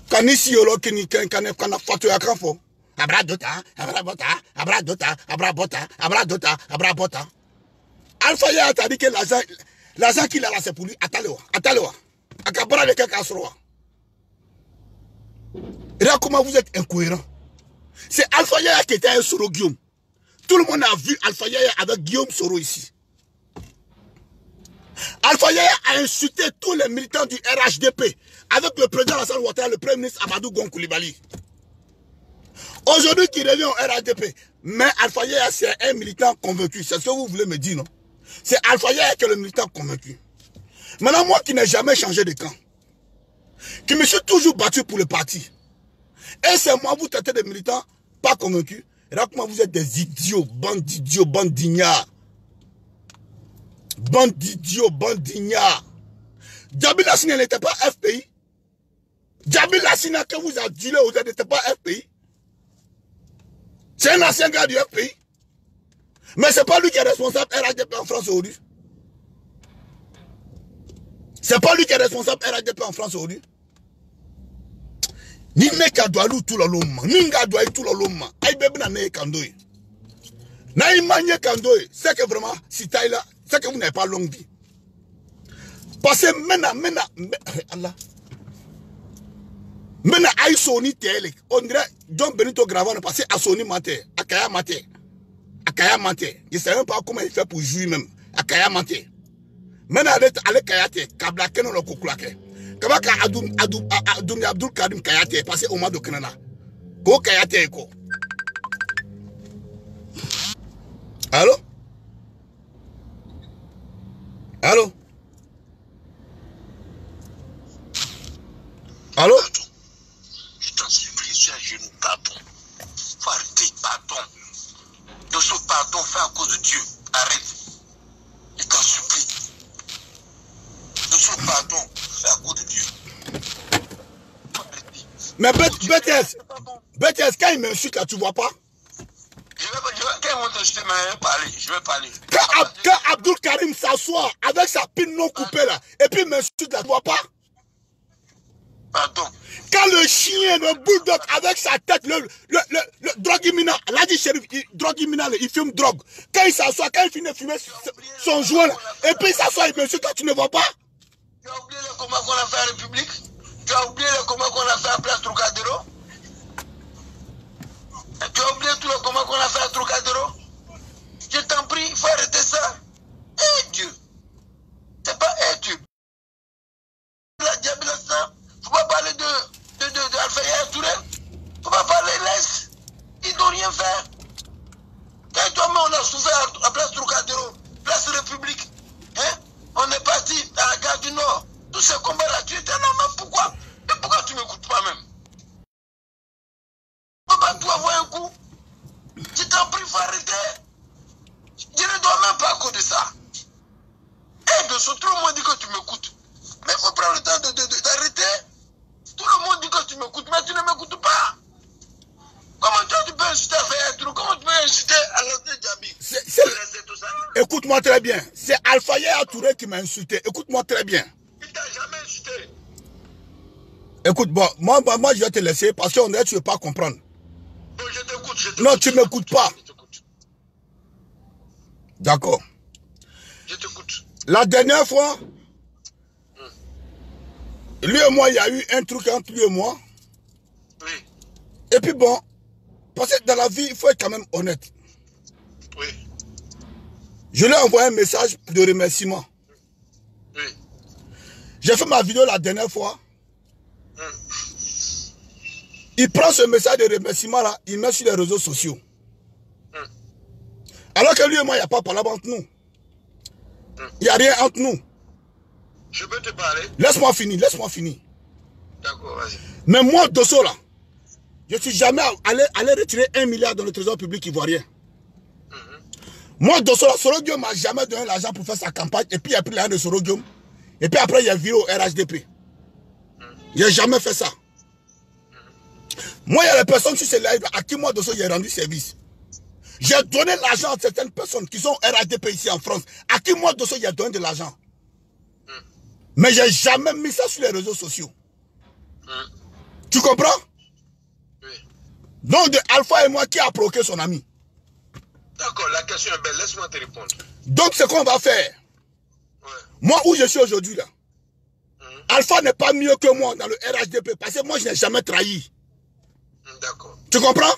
Kanisi yolo kini kana fatu ya kanfo. Abradota, abrabota, abradota, abrabota, abradota, abrabota. Alpha ya t'a dit que l'argent qu'il a là c'est pour lui. Attalewa. Akabara de Kakasroa. Et là comment vous êtes incohérent. C'est Alpha Yaya qui était un Soro Guillaume. Tout le monde a vu Alpha Yaya avec Guillaume Soro ici. Alpha Yaya a insulté tous les militants du RHDP avec le président Alassane Ouattara, le premier ministre Amadou Gon Coulibaly. Aujourd'hui, qui revient au RHDP. Mais Alpha Yaya, c'est un militant convaincu. C'est ce que vous voulez me dire, non? C'est Alpha Yaya qui est le militant convaincu. Maintenant, moi qui n'ai jamais changé de camp, qui me suis toujours battu pour le parti, et c'est moi, vous traitez des militants pas convaincus. Et là, comment vous êtes des idiots, bande d'ignards. Bande d'idiots, bande d'ignards. Djabil Lassina n'était pas FPI. Djabil Lassina que vous adulez, vous n'était pas FPI. C'est un ancien gars du FPI. Mais c'est pas lui qui est responsable RHDP en France aujourd'hui. C'est pas lui qui est responsable RHDP en France aujourd'hui. Ni neka doalu tout l'oloma, ni nga doalu tout l'oloma. Aïe bébé na ne kandoy. Na imanye kandoy, c'est que vraiment si taille là, c'est que vous n'avez pas longue vie. Parce que maintenant, Allah. Maintenant aïe soni télé, on dirait John Benito Gravano parce que à soni maté, akaya maté. Akaya maté. Je sais même pas comment il fait pour jouer même. Akaya maté. Maintenant allez kayate, kabla keno lo kukulake. Kabaka Adoum Abdul Karim Kayate passé au mois de Canada. Ko Kayate ko. Allô? Allô? Allô? Je t'en supplie, je suis à genoux, pardon. Faut arrêter, pardon. Dosso, pardon, fais à cause de Dieu. Arrête. Je t'en supplie. Dosso, pardon, fais à cause de Dieu. Mais BTS, quand il m'insulte là, tu vois pas? Je vais parler. Quand Abdul Karim s'assoit avec sa pine non coupée là, et puis m'insulte là, tu vois pas? Pardon. Quand le chien, le bulldog avec sa tête, le droguimina, là dit shérif, droguimina, il fume drogue. Quand il s'assoit, quand il finit de fumer son joint, et puis il s'assoit, il m'insulte là, tu ne vois pas? Tu as oublié le combat qu'on a fait à la République? Tu as oublié le combat qu'on a fait à Place Trocadéro? Tu as oublié tout le combat qu'on a fait à Trocadéro? Je t'en prie, il faut arrêter ça. Eh Dieu! C'est pas eh Dieu. La diable ça. Faut pas parler de Alpha Yaya Touré. Faut pas parler laisse. Ils n'ont rien fait. Quand toi-même on a souffert à Place Trocadéro, Place République. Hein? On est parti à la gare du Nord. Tous ces combats-là, tu étais là, mais pourquoi? Et pourquoi tu ne m'écoutes pas même? Pourquoi tu avoir un coup? Je t'en prie, faut arrêter. Je ne dois même pas à cause de ça. Et de ce, tout le monde dit que tu m'écoutes. Mais il faut prendre le temps d'arrêter. Tout le monde dit que tu m'écoutes, mais tu ne m'écoutes pas. Comment toi tu peux insulter à faire un truc? Comment tu peux insulter à l'ancien Djabi? Écoute-moi très bien. C'est Alpha Yaya Touré qui m'a insulté. Écoute-moi très bien. Il t'a jamais insulté. Écoute, bon, moi je vais te laisser parce qu'on dirait que tu ne veux pas comprendre. Bon, je t'écoute. Non, tu ne m'écoutes pas. D'accord. Je t'écoute. La dernière fois, lui et moi, il y a eu un truc entre lui et moi. Oui. Et puis bon, parce que dans la vie, il faut être quand même honnête. Oui. Je lui ai envoyé un message de remerciement. Oui. J'ai fait ma vidéo la dernière fois. Il prend ce message de remerciement là, il met sur les réseaux sociaux. Alors que lui et moi, il n'y a pas parlé entre nous. Il n'y a rien entre nous. Je peux te parler? Laisse-moi finir. D'accord, vas-y. Mais moi, Dosso là, je ne suis jamais allé retirer 1 milliard dans le trésor public ivoirien. Moi, Dosso là, Soro-Guillaume m'a jamais donné l'argent pour faire sa campagne. Et puis il a pris l'argent de Soro-Guillaume. Et puis après, il a viré au RHDP. Il n'a jamais fait ça. Moi, il y a des personnes sur ces lives à qui moi, Dosso, j'ai rendu service. J'ai donné l'argent à certaines personnes qui sont RHDP ici en France. À qui moi, Dosso, j'ai donné de l'argent. Mais j'ai jamais mis ça sur les réseaux sociaux. Tu comprends? Oui. Donc, de Alpha et moi, qui a provoqué son ami? D'accord, la question est belle, laisse-moi te répondre. Donc, ce qu'on va faire, moi où je suis aujourd'hui là, Alpha n'est pas mieux que moi dans le RHDP parce que moi, je n'ai jamais trahi. D'accord. Tu comprends?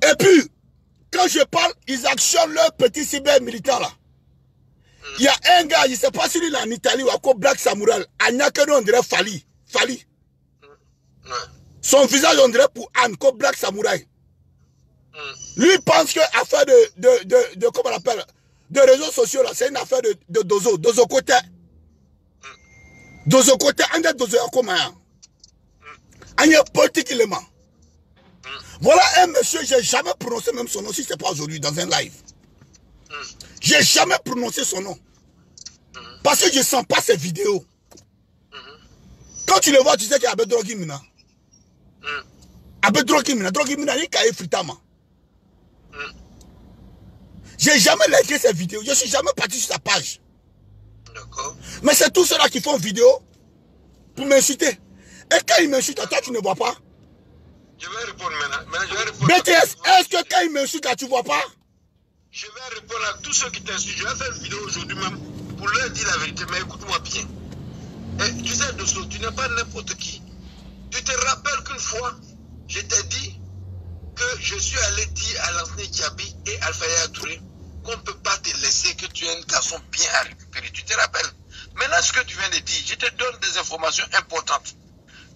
Et puis, quand je parle, ils actionnent leur petit cyber militant là. Il y a un gars, je ne sais pas s'il est en Italie ou à quoi Black Samurai, à Nyakeno, on dirait Fali. Son visage, on dirait pour Anne, comme Black Samouraï. Lui pense que affaire de comment on appelle, de réseaux sociaux, là, c'est une affaire de Dozo. Dozo côté. Dozo côté, on est Dozo Yakomaya. On est politique élément. Voilà un monsieur, j'ai jamais prononcé même son nom, si c'est pas aujourd'hui, dans un live. J'ai jamais prononcé son nom. Parce que je sens pas ses vidéos. Quand tu le vois, tu sais qu'il y a Abedrogimina. Abedrogimina, Drogimina, il y a Fritama. J'ai jamais liké ses vidéos. Je suis jamais parti sur sa page. Mais c'est tous ceux-là qui font vidéo pour m'insulter. Et quand ils m'insultent, toi, tu ne vois pas. Je vais répondre maintenant. BTS, est-ce que quand ils m'insultent, tu ne vois pas? Je vais répondre à tous ceux qui t'insultent. Je vais faire une vidéo aujourd'hui même pour leur dire la vérité. Mais écoute-moi bien. Et tu sais, Dosso, tu n'es pas n'importe qui. Tu te rappelles qu'une fois, je t'ai dit que je suis allé dire à l'ancien Diaby et Alpha Yaya Touré qu'on ne peut pas te laisser, que tu es un garçon bien à récupérer. Tu te rappelles? Maintenant, ce que tu viens de dire, je te donne des informations importantes.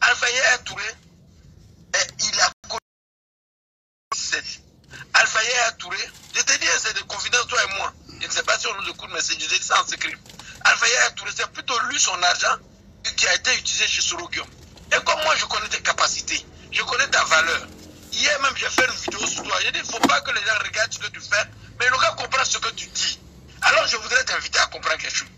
Alpha Yaya Touré, il a connu Alpha Yaya Touré, je te dis, c'est des confidences, toi et moi. Je ne sais pas si on nous écoute, mais je dis ça en secret. Alpha Yaya Touré, c'est plutôt lui son argent qui a été utilisé chez Sorogium. Et comme moi, je connais tes capacités, je connais ta valeur. Hier même, j'ai fait une vidéo sur toi. J'ai dit, il ne faut pas que les gens regardent ce que tu fais, mais ils n'ont comprendre ce que tu dis. Alors, je voudrais t'inviter à comprendre quelque chose.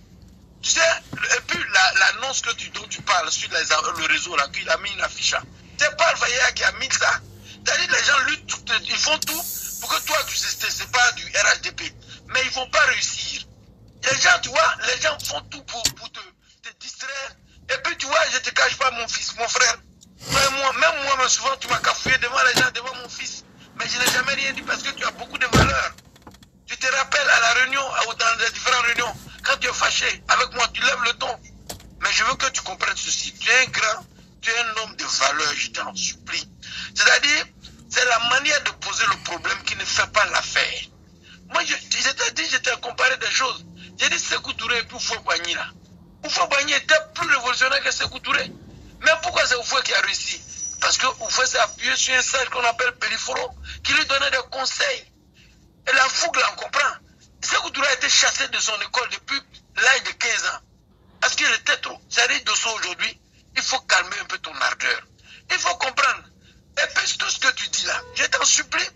Tu sais, et puis l'annonce dont tu parles sur le réseau, là, qu'il a mis une affiche. C'est pas Alpha Yaya qui a mis ça. C'est-à-dire les gens luttent, ils font tout pour que toi, tu sais pas du RHDP. Mais ils ne vont pas réussir. Les gens, tu vois, les gens font tout pour te distraire. Et puis, tu vois, je ne te cache pas mon fils, mon frère. Même moi, souvent, tu m'as cafouillé devant les gens, devant mon fils. Mais je n'ai jamais rien dit parce que tu as beaucoup de valeur. Tu te rappelles à la réunion, dans les différentes réunions, quand tu es fâché avec moi, tu lèves le ton. Mais je veux que tu comprennes ceci. Tu es un grand, tu es un homme de valeur, je t'en supplie. C'est-à-dire, c'est la manière de poser le problème qui ne fait pas l'affaire. Moi, je t'ai dit, je t'ai comparé des choses. J'ai dit Sékou Touré et puis Oufoué-Boigny là. Oufoué-Boigny était plus révolutionnaire que Sékou Touré. Mais pourquoi c'est Oufoué qui a réussi? Parce que Oufoué s'est appuyé sur un sage qu'on appelle Périforo, qui lui donnait des conseils. Et la fougue là, on comprend. Sékou Touré a été chassé de son école depuis l'âge de 15 ans. Parce qu'il était trop. C'est-à-dire, Dosso, aujourd'hui, il faut calmer un peu ton ardeur. Il faut comprendre. Et puis tout ce que tu dis là, je t'en supplie.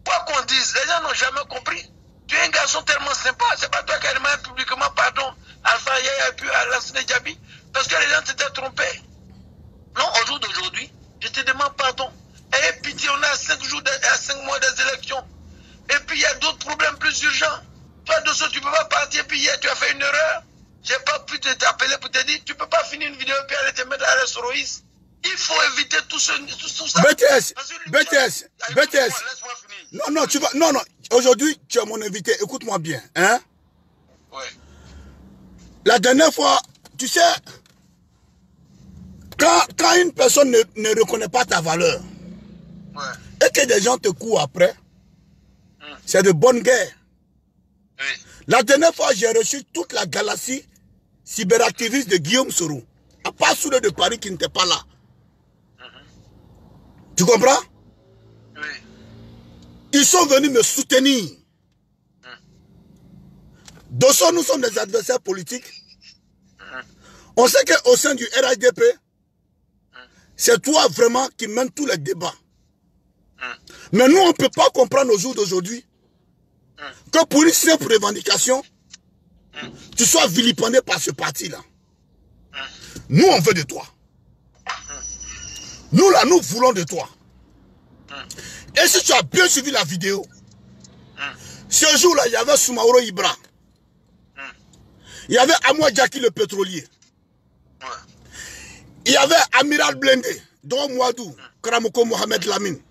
Quoi qu'on dise, les gens n'ont jamais compris. Tu es un garçon tellement sympa. C'est pas toi qui as demandé publiquement pardon à Alpha Yaya et puis à l'ancien Diaby. Parce que les gens s'étaient trompés. Non, au jour d'aujourd'hui, je te demande pardon. Et pitié, on est à 5 mois des élections. Et puis il y a d'autres problèmes plus urgents. Toi, Dosso, tu ne peux pas partir. Puis hier, tu as fait une erreur. Je n'ai pas pu t'appeler pour te dire, tu ne peux pas finir une vidéo et puis aller te mettre à l'Esroïs. Il faut éviter tout ça. BTS. Non, tu vas. Non. Aujourd'hui, tu es mon invité. Écoute-moi bien. Hein? Ouais. La dernière fois, tu sais, quand une personne ne reconnaît pas ta valeur, et que des gens te courent après, c'est de bonne guerre. Oui. La dernière fois, j'ai reçu toute la galaxie cyberactiviste de Guillaume Soro. À part Soule de Paris qui n'était pas là. Tu comprends? Oui. Ils sont venus me soutenir. Dosso, nous sommes des adversaires politiques. On sait qu'au sein du RHDP, c'est toi vraiment qui mène tous les débats. Mais nous, on ne peut pas comprendre au jour d'aujourd'hui que pour une simple revendication, tu sois vilipendé par ce parti-là. Nous, on veut de toi. Nous, là, nous voulons de toi. Et si tu as bien suivi la vidéo, ce jour-là, il y avait Soumaoro Ibra. Il y avait Amoua Jackie le pétrolier. Il y avait Amiral Blendé, Don Mouadou, Karamoko Mohamed Lamine.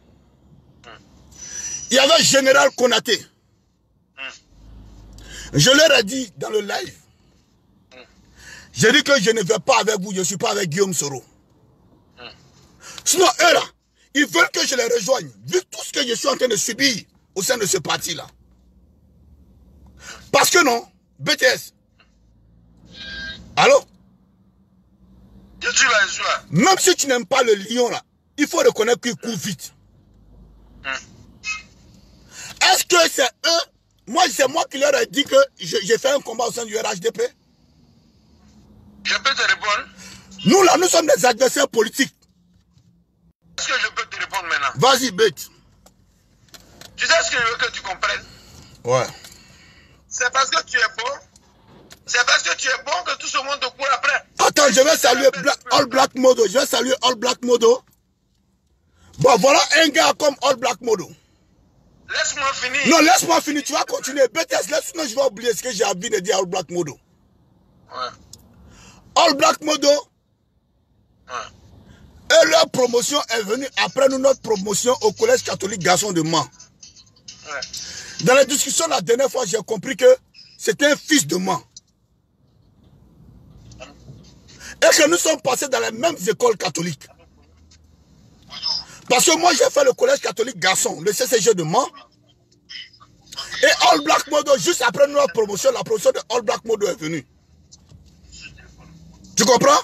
Il y avait Général Konaté. Je leur ai dit dans le live, j'ai dit que je ne vais pas avec vous, je ne suis pas avec Guillaume Soro. Sinon, eux là, ils veulent que je les rejoigne, vu tout ce que je suis en train de subir au sein de ce parti-là. Parce que non, BTS. Allô? Je suis là. Même si tu n'aimes pas le lion là, il faut reconnaître qu'ils courent vite. Est-ce que c'est eux? Moi, c'est moi qui leur ai dit que j'ai fait un combat au sein du RHDP. Je peux te répondre? Nous, là, nous sommes des adversaires politiques. Est-ce que je peux te répondre maintenant? Vas-y, bête. Tu sais ce que je veux que tu comprennes? Ouais. C'est parce que tu es bon. C'est parce que tu es bon que tout ce monde te court après. Attends, je vais saluer All Black Modo. Je vais saluer All Black Modo. Bon, voilà un gars comme All Black Modo. Laisse-moi finir. Non, laisse-moi finir. Tu vas continuer. BTS, laisse-moi, je vais oublier ce que j'ai envie de dire à All Black Modo. Ouais. All Black Modo. Ouais. Et leur promotion est venue après nous, notre promotion au collège catholique Garçon de Mans. Ouais. Dans la discussion la dernière fois, j'ai compris que c'était un fils de Mans. Et que nous sommes passés dans les mêmes écoles catholiques. Parce que moi, j'ai fait le collège catholique Garçon, le CCG de Mans. Et All Black Modo, juste après notre promotion, la promotion de All Black Modo est venue. Tu comprends?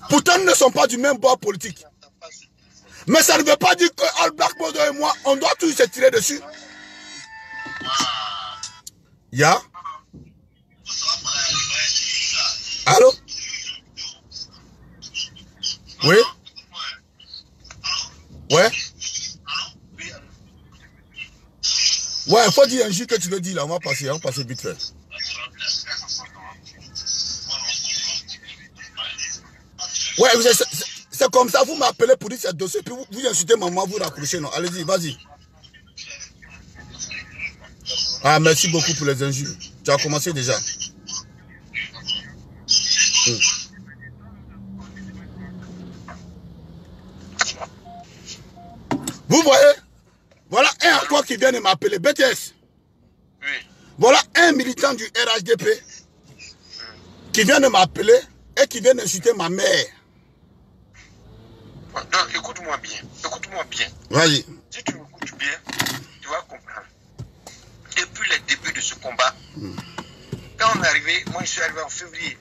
Pourtant, nous ne sommes pas du même bord politique. Mais ça ne veut pas dire que All Black Modo et moi, on doit tous se tirer dessus. Ya? Allô? Oui? Ouais? Ouais, il faut dire un jus que tu veux dire là, on va passer vite fait. Ouais, c'est comme ça, vous m'appelez pour dire ce dossier, puis vous insultez maman, vous raccrochez, non? Allez-y, vas-y. Ah, merci beaucoup pour les injures. Tu as commencé déjà. Vous voyez? Voilà un encore qui vient de m'appeler, BTS. Oui. Voilà un militant du RHDP qui vient de m'appeler et qui vient d'insulter ma mère. Donc, écoute-moi bien. Écoute-moi bien. Vas-y. Si tu m'écoutes bien, tu vas comprendre. Depuis les débuts de ce combat, quand on est arrivé, moi je suis arrivé en février.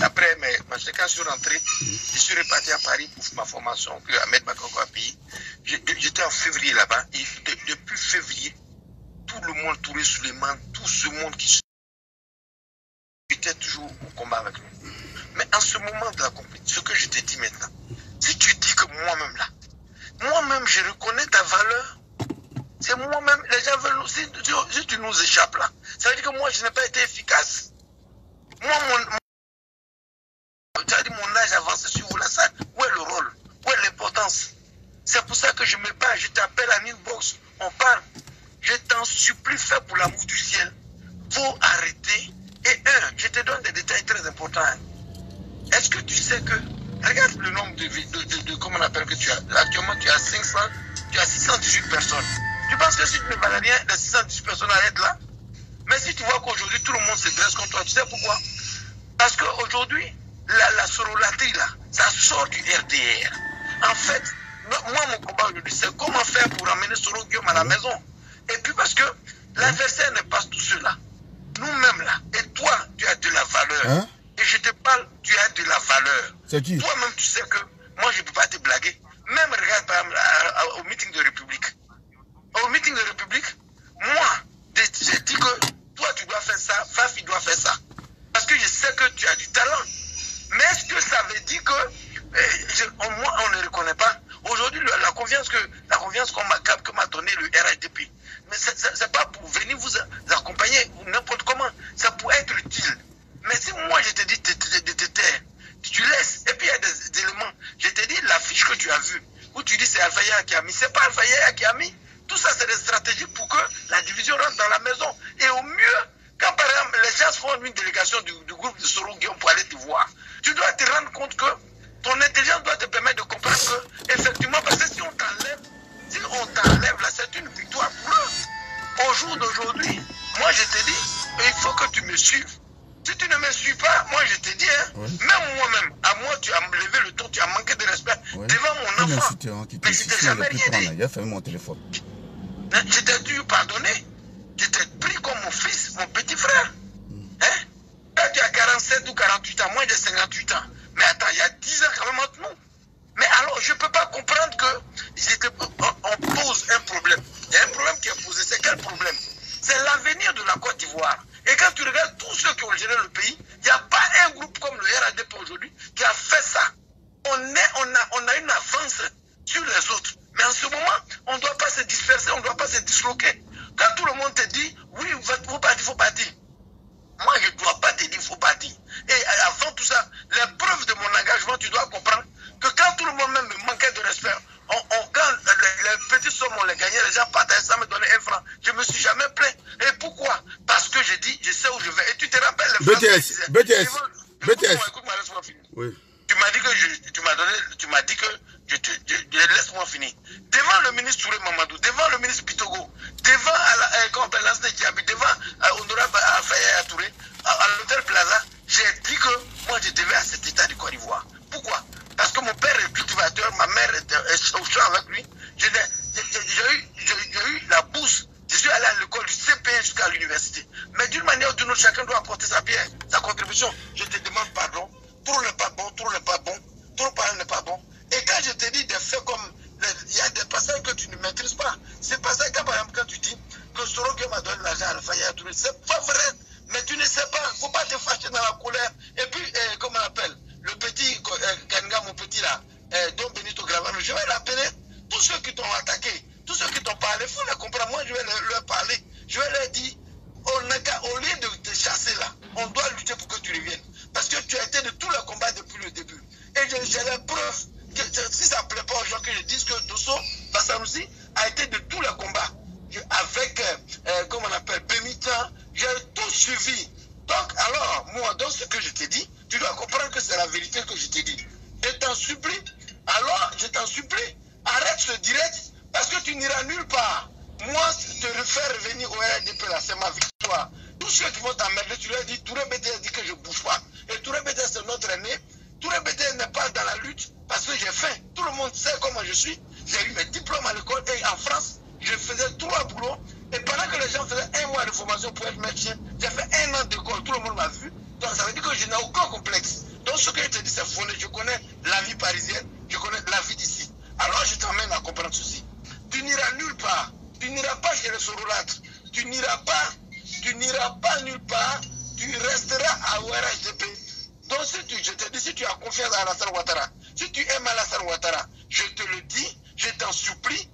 Après, quand je suis rentré, je suis reparti à Paris pour ma formation que Ahmed Bakoko a payé. J'étais en février là-bas. Et depuis février, tout le monde, tous les Suleiman, tout ce monde qui était toujours au combat avec nous. Mais en ce moment de la compétition, ce que je te dis maintenant, si tu dis que moi-même là, moi-même je reconnais ta valeur, c'est moi-même, les gens veulent nous, si tu nous échappes là, ça veut dire que moi je n'ai pas été efficace. Moi, tu as dit mon âge avancé sur vous, la salle. Où est le rôle? Où est l'importance? C'est pour ça que je me bats, je t'appelle à inbox, on parle. Je t'en supplie, fais pour l'amour du ciel. Faut arrêter. Et je te donne des détails très importants. Est-ce que tu sais que, regarde le nombre de comment on appelle que tu as. Actuellement, tu as 618 personnes. Tu penses que si tu ne valais rien, les 618 personnes allaient être là? Mais si tu vois qu'aujourd'hui, tout le monde se dresse contre toi, tu sais pourquoi? Parce qu'aujourd'hui, la sorolatrie là, ça sort du RDR. En fait, moi, mon combat aujourd'hui, c'est comment faire pour ramener Soro Guillaume à la maison. Et puis parce que l'adversaire n'est pas tout cela. Nous-mêmes là, et toi, tu as de la valeur. Et je te parle, tu as de la valeur. C'est qui? Toi-même, tu sais que moi, je ne peux pas te blaguer. Même regarde par exemple, au meeting de République. Au meeting de République, moi, j'ai dit que toi, tu dois faire ça, Fafi doit faire ça. Parce que je sais que tu as du talent. Mais est-ce que ça veut dire que moi, on ne reconnaît pas? Aujourd'hui, la confiance que m'a donné le RHDP, mais c'est pas pour venir vous accompagner n'importe comment. Ça pourrait être utile. Mais si moi, je te dis de te taire, tu laisses. Et puis, il y a des éléments. Je te dis l'affiche que tu as vue, où tu dis c'est Alpha Yaya qui a mis. C'est pas Alpha Yaya qui a mis. Tout ça, c'est des stratégies pour que la division rentre dans la maison. Et au mieux, quand par exemple, les gens font une délégation du groupe de Soro Guillaume pour aller te voir, tu dois te rendre compte que ton intelligence doit te permettre de comprendre que, effectivement, parce que si on t'enlève là, c'est une victoire pour eux. Au jour d'aujourd'hui, moi je te dis, il faut que tu me suives. Si tu ne me suis pas, moi je te dis, même moi-même, à moi tu as levé le ton, tu as manqué de respect devant mon enfant. Mais je t'ai jamais rien dit. Il a fait mon téléphone. Je t'ai dû pardonner. Je t'ai pris comme mon fils, mon petit frère. Toi tu as 47 ou 48 ans, moi j'ai 58 ans. Mais attends, il y a 10 ans quand même entre nous. Mais alors je ne peux pas comprendre qu'on pose un problème. Il y a un problème qui est posé. C'est quel problème? C'est l'avenir de la Côte d'Ivoire. Et quand tu regardes tous ceux qui ont géré le pays, il n'y a pas un groupe comme le RADP aujourd'hui qui a fait ça. On a une avance sur les autres. Mais en ce moment, on ne doit pas se disperser, on ne doit pas se disloquer. Quand tout le monde te dit, oui, il faut partir. Moi, je ne dois pas te dire, il faut partir. Et avant tout ça, les preuves de mon engagement, tu dois comprendre que quand tout le monde même me manquait de respect, quand les petits sommes, on les gagnait, les gens partageaient ça, me donnaient 1 franc. Je ne me suis jamais plaint. Et pourquoi? Parce que j'ai dit, je sais où je vais. Et tu te rappelles les BTS. Écoute-moi, laisse-moi finir. Oui. Tu m'as dit que laisse-moi finir. Devant le ministre Touré Mamadou, devant le ministre Bitogo, devant l'Ansne Diaby, devant Honorable Alfaya Touré, à l'hôtel Plaza, j'ai dit que moi je devais à cet état de Côte d'Ivoire. Pourquoi? Parce que mon père est cultivateur, ma mère est au champ avec lui. J'ai eu la bourse. Je suis allé à l'école du CP jusqu'à l'université. Mais d'une manière ou d'une autre, chacun doit apporter sa pierre, sa contribution. Je te demande pardon. Trop n'est pas bon, trop n'est pas bon, trop parler n'est pas bon. Et quand je te dis des faits comme, il y a des passages que tu ne maîtrises pas. C'est pas ça, par exemple, quand tu dis que Sorogue m'a donné l'argent à Alfaya Touré, c'est pas vrai. Mais tu ne sais pas, il ne faut pas te fâcher dans la colère. Et puis, comment on appelle, le petit Kanga, mon petit là, Don Benito Gravano, je vais l'appeler. Tous ceux qui t'ont attaqué, tous ceux qui t'ont parlé, il faut les comprendre. Moi, je vais leur parler. Je vais leur dire, au lieu de te chasser là, on doit lutter pour que tu reviennes. Parce que tu as été de tous les combats depuis le début. Et j'ai la preuve que si ça ne plaît pas aux gens que je dise que Dosso Bassanoussi a été de tous les combats. Avec, comment on appelle, Bémitan, j'ai tout suivi. Donc, alors, moi, dans ce que je t'ai dit, tu dois comprendre que c'est la vérité que je t'ai dit. Je t'en supplie, alors, je t'en supplie, arrête ce direct, parce que tu n'iras nulle part. Moi, te faire revenir au RDP là, c'est ma victoire. Tous ceux qui vont t'emmerder, tu leur dis, Touré BTS dit que je ne bouge pas. Et Touré BTS c'est notre aîné. Touré BTS n'est pas dans la lutte parce que j'ai faim. Tout le monde sait comment je suis. J'ai eu mes diplômes à l'école et en France, je faisais 3 boulots. Et pendant que les gens faisaient 1 mois de formation pour être médecin, j'ai fait 1 an d'école. Tout le monde m'a vu. Donc ça veut dire que je n'ai aucun complexe. Donc ce que je te dis, c'est fondé. Je connais la vie parisienne. Je connais la vie d'ici. Alors je t'emmène à comprendre ceci. Tu n'iras nulle part. Tu n'iras pas chez les sorolâtres. Tu n'iras pas nulle part. Tu resteras à ORHDP. Donc je te dis, si tu as confiance à Alassane Ouattara, si tu aimes Alassane Ouattara, je te le dis, je t'en supplie,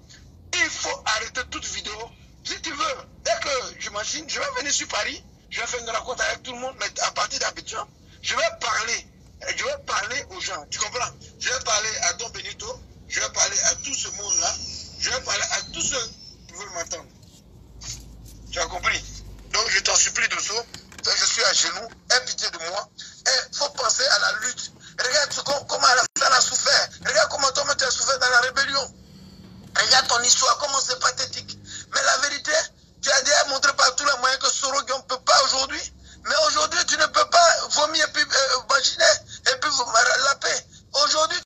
il faut arrêter toute vidéo. Si tu veux, dès que je m'imagine, je vais venir sur Paris, je vais faire une rencontre avec tout le monde, mais à partir d'Abidjan, je vais parler aux gens. Tu comprends? Je vais parler à Don Benito, je vais parler à tout ce monde-là, je vais parler à tous ceux qui veulent m'entendre. Tu as compris? Donc je t'en supplie, Dosso, je suis à genoux, aie pitié de moi. Il faut penser à la lutte. Regarde comment Alassane a souffert. Regarde comment toi tu as souffert dans la rébellion. Regarde ton histoire, comment c'est pathétique. Mais la vérité, tu as déjà montré par tous les moyens que Sorogue on ne peut pas aujourd'hui. Mais aujourd'hui, tu ne peux pas vomir et puis imaginer et puis la paix. Aujourd'hui,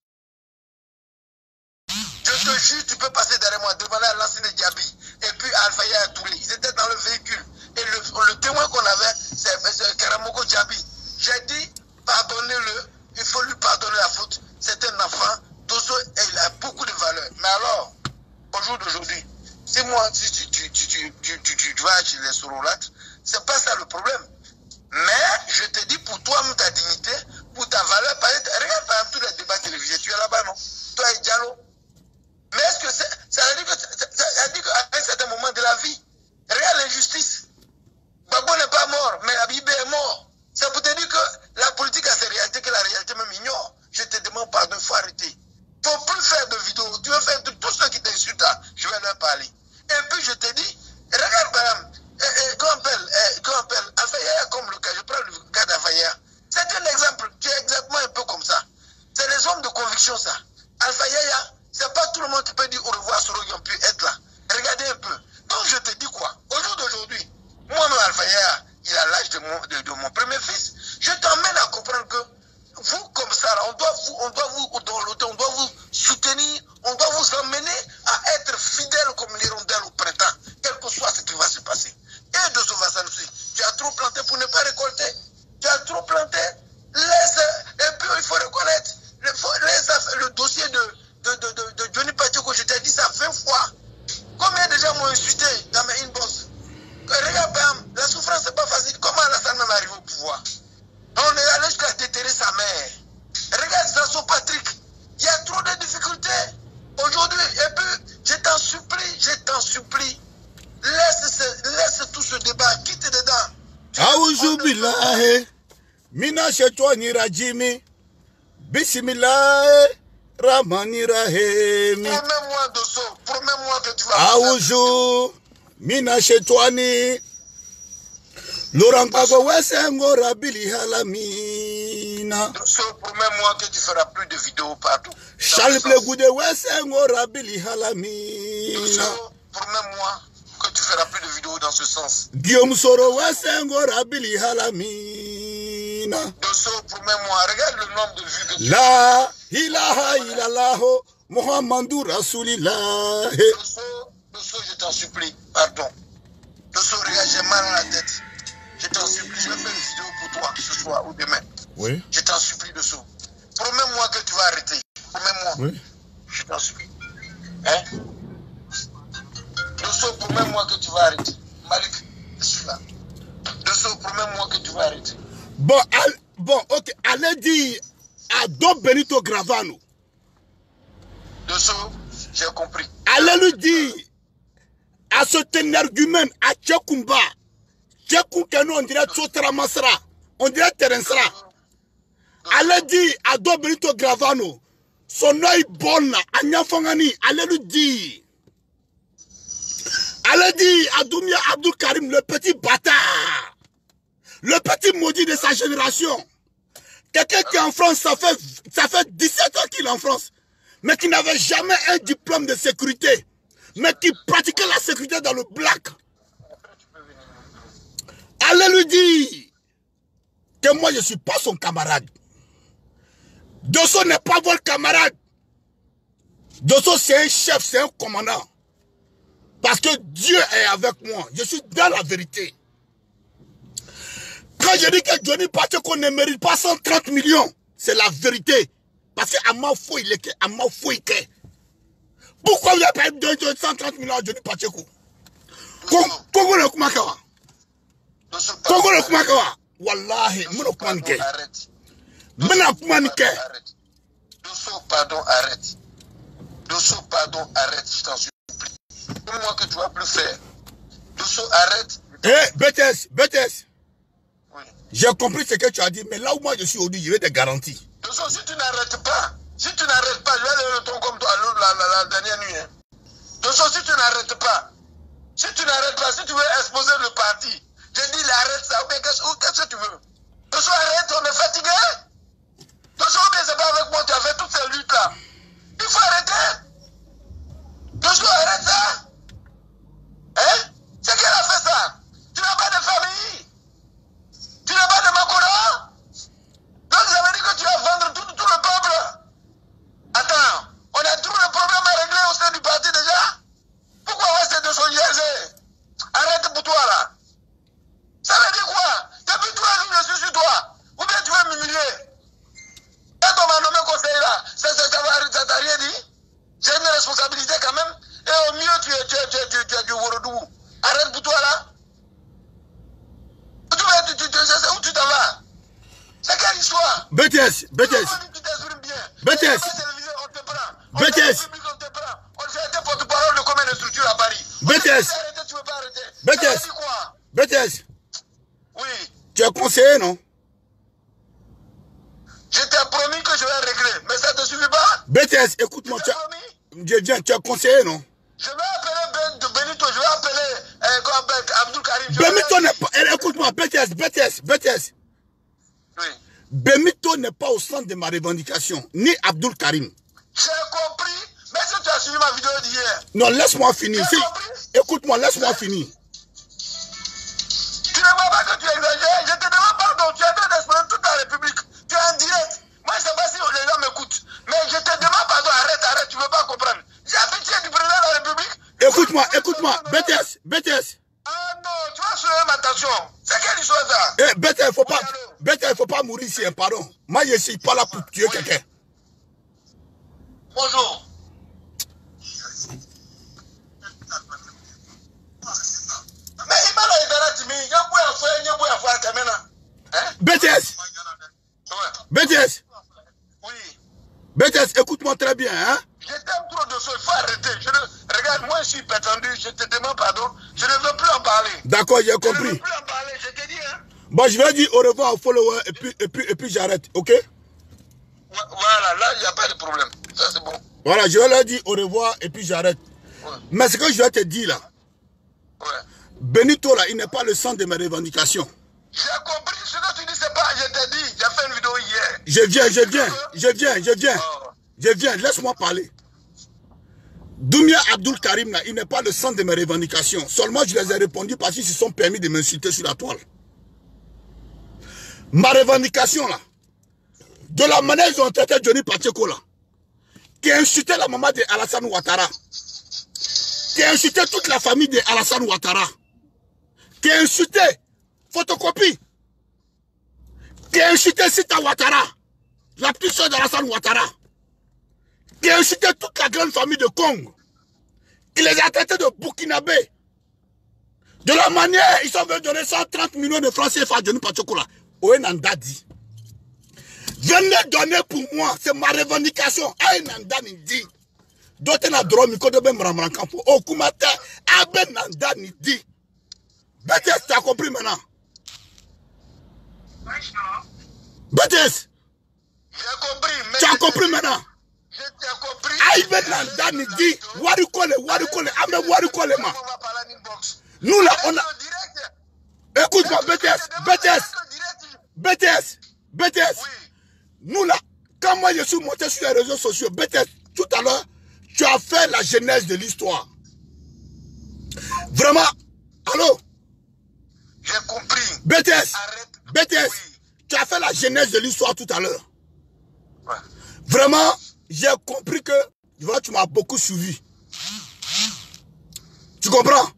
je te jure, tu peux passer derrière moi, demander à l'Ansne Diaby et puis à Alfaya Touré. Ils étaient dans le véhicule. Et le témoin qu'on avait, c'est Karamoko Diaby. J'ai dit, pardonnez-le, il faut lui pardonner la faute. C'est un enfant, Dosso, il a beaucoup de valeur. Mais alors, au jour d'aujourd'hui, si moi, tu vas chez les sorolâtres, c'est pas ça le problème. Mais je te dis, pour toi, ta dignité, pour ta valeur, regarde par exemple tous les débats télévisés, tu es là-bas, non? Toi et Diallo. Mais est-ce que ça veut dire qu'à un certain moment de la vie, regarde l'injustice. Gbagbo n'est pas mort, mais Abibé est mort. C'est pour te dire que la politique a ses réalités que la réalité même ignore. Je te demande pardon, il faut arrêter. Il ne faut plus faire de vidéos. Tu veux faire de tous ceux qui t'insultent, je vais leur parler. Et puis je te dis, regarde madame, comment on appelle, Alfaya comme le cas, je prends le cas d'Alfaya. C'est un exemple, tu es exactement un peu comme ça. C'est les hommes de conviction ça. Alfaya, c'est pas tout le monde qui peut dire au revoir sur eux qui ont pu être là. Regardez un peu. Donc je te dis quoi? Au jour d'aujourd'hui, moi-même Alfaya, il a l'âge de mon premier fils. Je t'emmène à comprendre que vous, comme ça, on doit vous soutenir, on doit vous emmener à être fidèle comme l'hirondelle au printemps, quel que soit ce qui va se passer. Et Dosso Bassanoussi, tu as trop planté pour ne pas récolter. Tu as trop planté. Et puis il faut reconnaître le dossier de billahi mina shaitani rajimi bismillah rahmani rahim. Promets-moi de ça, promets-moi que tu vas Aouju mina shaitani Lorangago wesengo rabili halamina. Promets-moi que tu feras plus de vidéos partout. Charles Goudé wesengo rabili halamina. Promets-moi que tu feras plus de vidéos dans ce sens. Guillaume Soro wesengo rabili halamina. Dosso, promets-moi, regarde le nombre de vues que tu La ilaha illallah Muhammadur Rasulillah. Dosso, je t'en supplie, pardon. Dosso, regarde, j'ai mal à la tête. Je t'en supplie, je vais faire une vidéo pour toi ce soir ou demain. Oui. Je t'en supplie, Dosso. Promets-moi que tu vas arrêter. Promets-moi. Oui. Je t'en supplie. Hein? Dosso, promets-moi que tu vas arrêter. Malik, je suis là. Dosso, promets-moi que tu vas arrêter. Bon, ok. Allez dire à Don Benito Gravano. Dosso, j'ai compris. Allez lui dire à ce énergumène, à Tchekoumba. Tchekoukeno, on dirait Tsotra Masra. On dirait Terensra. Allez dire à Don Benito Gravano. Son œil bon, à Nyafangani. Allez lui dire. Allez dire à Doumia Abdul Karim, le petit bâtard. Le petit maudit de sa génération. Quelqu'un qui est en France, ça fait 17 ans qu'il est en France. Mais qui n'avait jamais un diplôme de sécurité. Mais qui pratiquait la sécurité dans le black. Allez lui dire que moi je ne suis pas son camarade. Dosso n'est pas votre camarade. Dosso c'est un chef, c'est un commandant. Parce que Dieu est avec moi. Je suis dans la vérité. Quand je dis que Johnny Pacheco ne mérite pas 130 millions, c'est la vérité. Parce qu'à ma foi, il est à ma foi, il est. Pourquoi vous avez payé 130 millions à Johnny Pacheco? Congo le Kumakawa. Congo le Kumakawa. Wallahi, Mono Kumanike. Mena Kumanike. Dosso, pardon, arrête. Dosso, pardon, arrête, je t'en supplie. Dis-moi que tu vas plus faire. Dosso, arrête. Eh, BTS. Oui. J'ai compris ce que tu as dit, mais là où moi je suis aujourd'hui, je vais des garanties. Dosso, si tu n'arrêtes pas, je vais aller le ton comme toi la dernière nuit. Hein. Dosso, si tu n'arrêtes pas, si tu veux exposer le parti, je dis arrête ça, ou bien qu'est-ce que tu veux? Dosso, arrête, on est fatigué. Dosso, bien c'est pas avec moi, tu as fait toutes ces luttes là. Il faut arrêter. Dosso, arrête ça. Hein? C'est qui a fait ça? Tu n'as pas de famille. Tu n'as pas de Makora. Donc ça veut dire que tu vas vendre tout le peuple. Attends, on a tout le problème à régler au sein du parti déjà. Pourquoi rester de son IRG? Arrête pour toi là. Ça veut dire quoi? Depuis 3 jours je suis sur toi. Ou bien tu veux m'humilier? Quand on m'a nommé conseiller là, ça t'a rien dit? J'ai une responsabilité quand même. Et au mieux tu es du Worodou. Arrête pour toi là. Où tu t'en vas? C'est quelle histoire? BTS. Tu t'exprimes bien. BTS. On te prend. BTS. On te prend. On fait été porte-parole de combien de structures à Paris? BTS. Tu veux pas arrêter? BTS. Ça veut dire quoi? BTS. Oui. Tu es conseiller, non? Je t'ai promis que je vais régler, mais ça te suffit pas? BTS, écoute-moi. Tu es conseiller, non? Je vais appeler Benito, je vais appeler Abdul Karim. Benito n'est pas... Écoute-moi, BTS. Oui. Benito n'est pas au centre de ma revendication, ni Abdul Karim. J'ai compris, mais si tu as suivi ma vidéo d'hier. Non, laisse-moi finir. J'ai compris. Écoute-moi, laisse-moi finir. Tu ne vois pas que tu exagères. Je te demande pardon, tu es en train d'exprimer toute la République. Tu es en direct. Moi, je ne sais pas si les gens m'écoutent. Mais je te demande pardon, arrête, tu ne veux pas comprendre. J'ai pitié du président de la République. Écoute-moi, BTS. Ah non, tu vas soulever ma tension. C'est quelle histoire ça? Eh, BTS, faut pas mourir ici, hein, pardon. Moi, je ne suis pas là pour tuer quelqu'un. Bonjour. Mais il m'a BTS. BTS. Oui. BTS, écoute-moi très bien, hein. Je t'aime trop de ça, il faut arrêter. Regarde, moi je suis prétendu, je te demande pardon. Je ne veux plus en parler. D'accord, j'ai compris. Je ne veux plus en parler, je te dis, hein. Bon, je vais dire au revoir aux followers et puis j'arrête, ok? Voilà, là, il n'y a pas de problème. Ça, c'est bon. Voilà, je vais leur dire au revoir et puis j'arrête. Ouais. Mais ce que je vais te dire là, Ouais. Benito là, il n'est pas le centre de mes revendications. J'ai compris ce que tu dis, c'est pas, je t'ai dit, j'ai fait une vidéo hier. Je viens, laisse-moi parler. Doumia Abdul Karim là, il n'est pas le centre de mes revendications. Seulement je les ai répondu parce qu'ils se sont permis de m'insulter sur la toile. Ma revendication là, de la manière ils ont traité Johnny Pacheco là, qui a insulté la maman de Alassane Ouattara, qui a insulté toute la famille de Alassane Ouattara, qui a insulté Photocopie, qui a insulté Sita Ouattara, la petite soeur d'Alassane Ouattara, qui a insulté toute la grande famille de Congo, qui les a traités de Burkinabé. De la manière, ils sont venus donner 130 millions de francs CFA à Johnny Pacheco là. Oenanda dit. Venez donner pour moi, c'est ma revendication. Oenanda dit. D'autres n'a droit de me ramener au Kumata. Abenanda dit. Bêtise, tu as compris maintenant? Bêtise. J'ai compris. Tu as compris maintenant? Je t'ai compris. Abenanda dit. Warikole, ame warikole ma. Nous là, on a. Écoute-moi, BTS. Nous là, quand moi je suis monté sur les réseaux sociaux, BTS, tout à l'heure, tu as fait la genèse de l'histoire. Vraiment, allô? J'ai compris. BTS, Oui. tu as fait la genèse de l'histoire tout à l'heure. Ouais. Vraiment, j'ai compris que voilà, tu m'as beaucoup suivi. Tu comprends?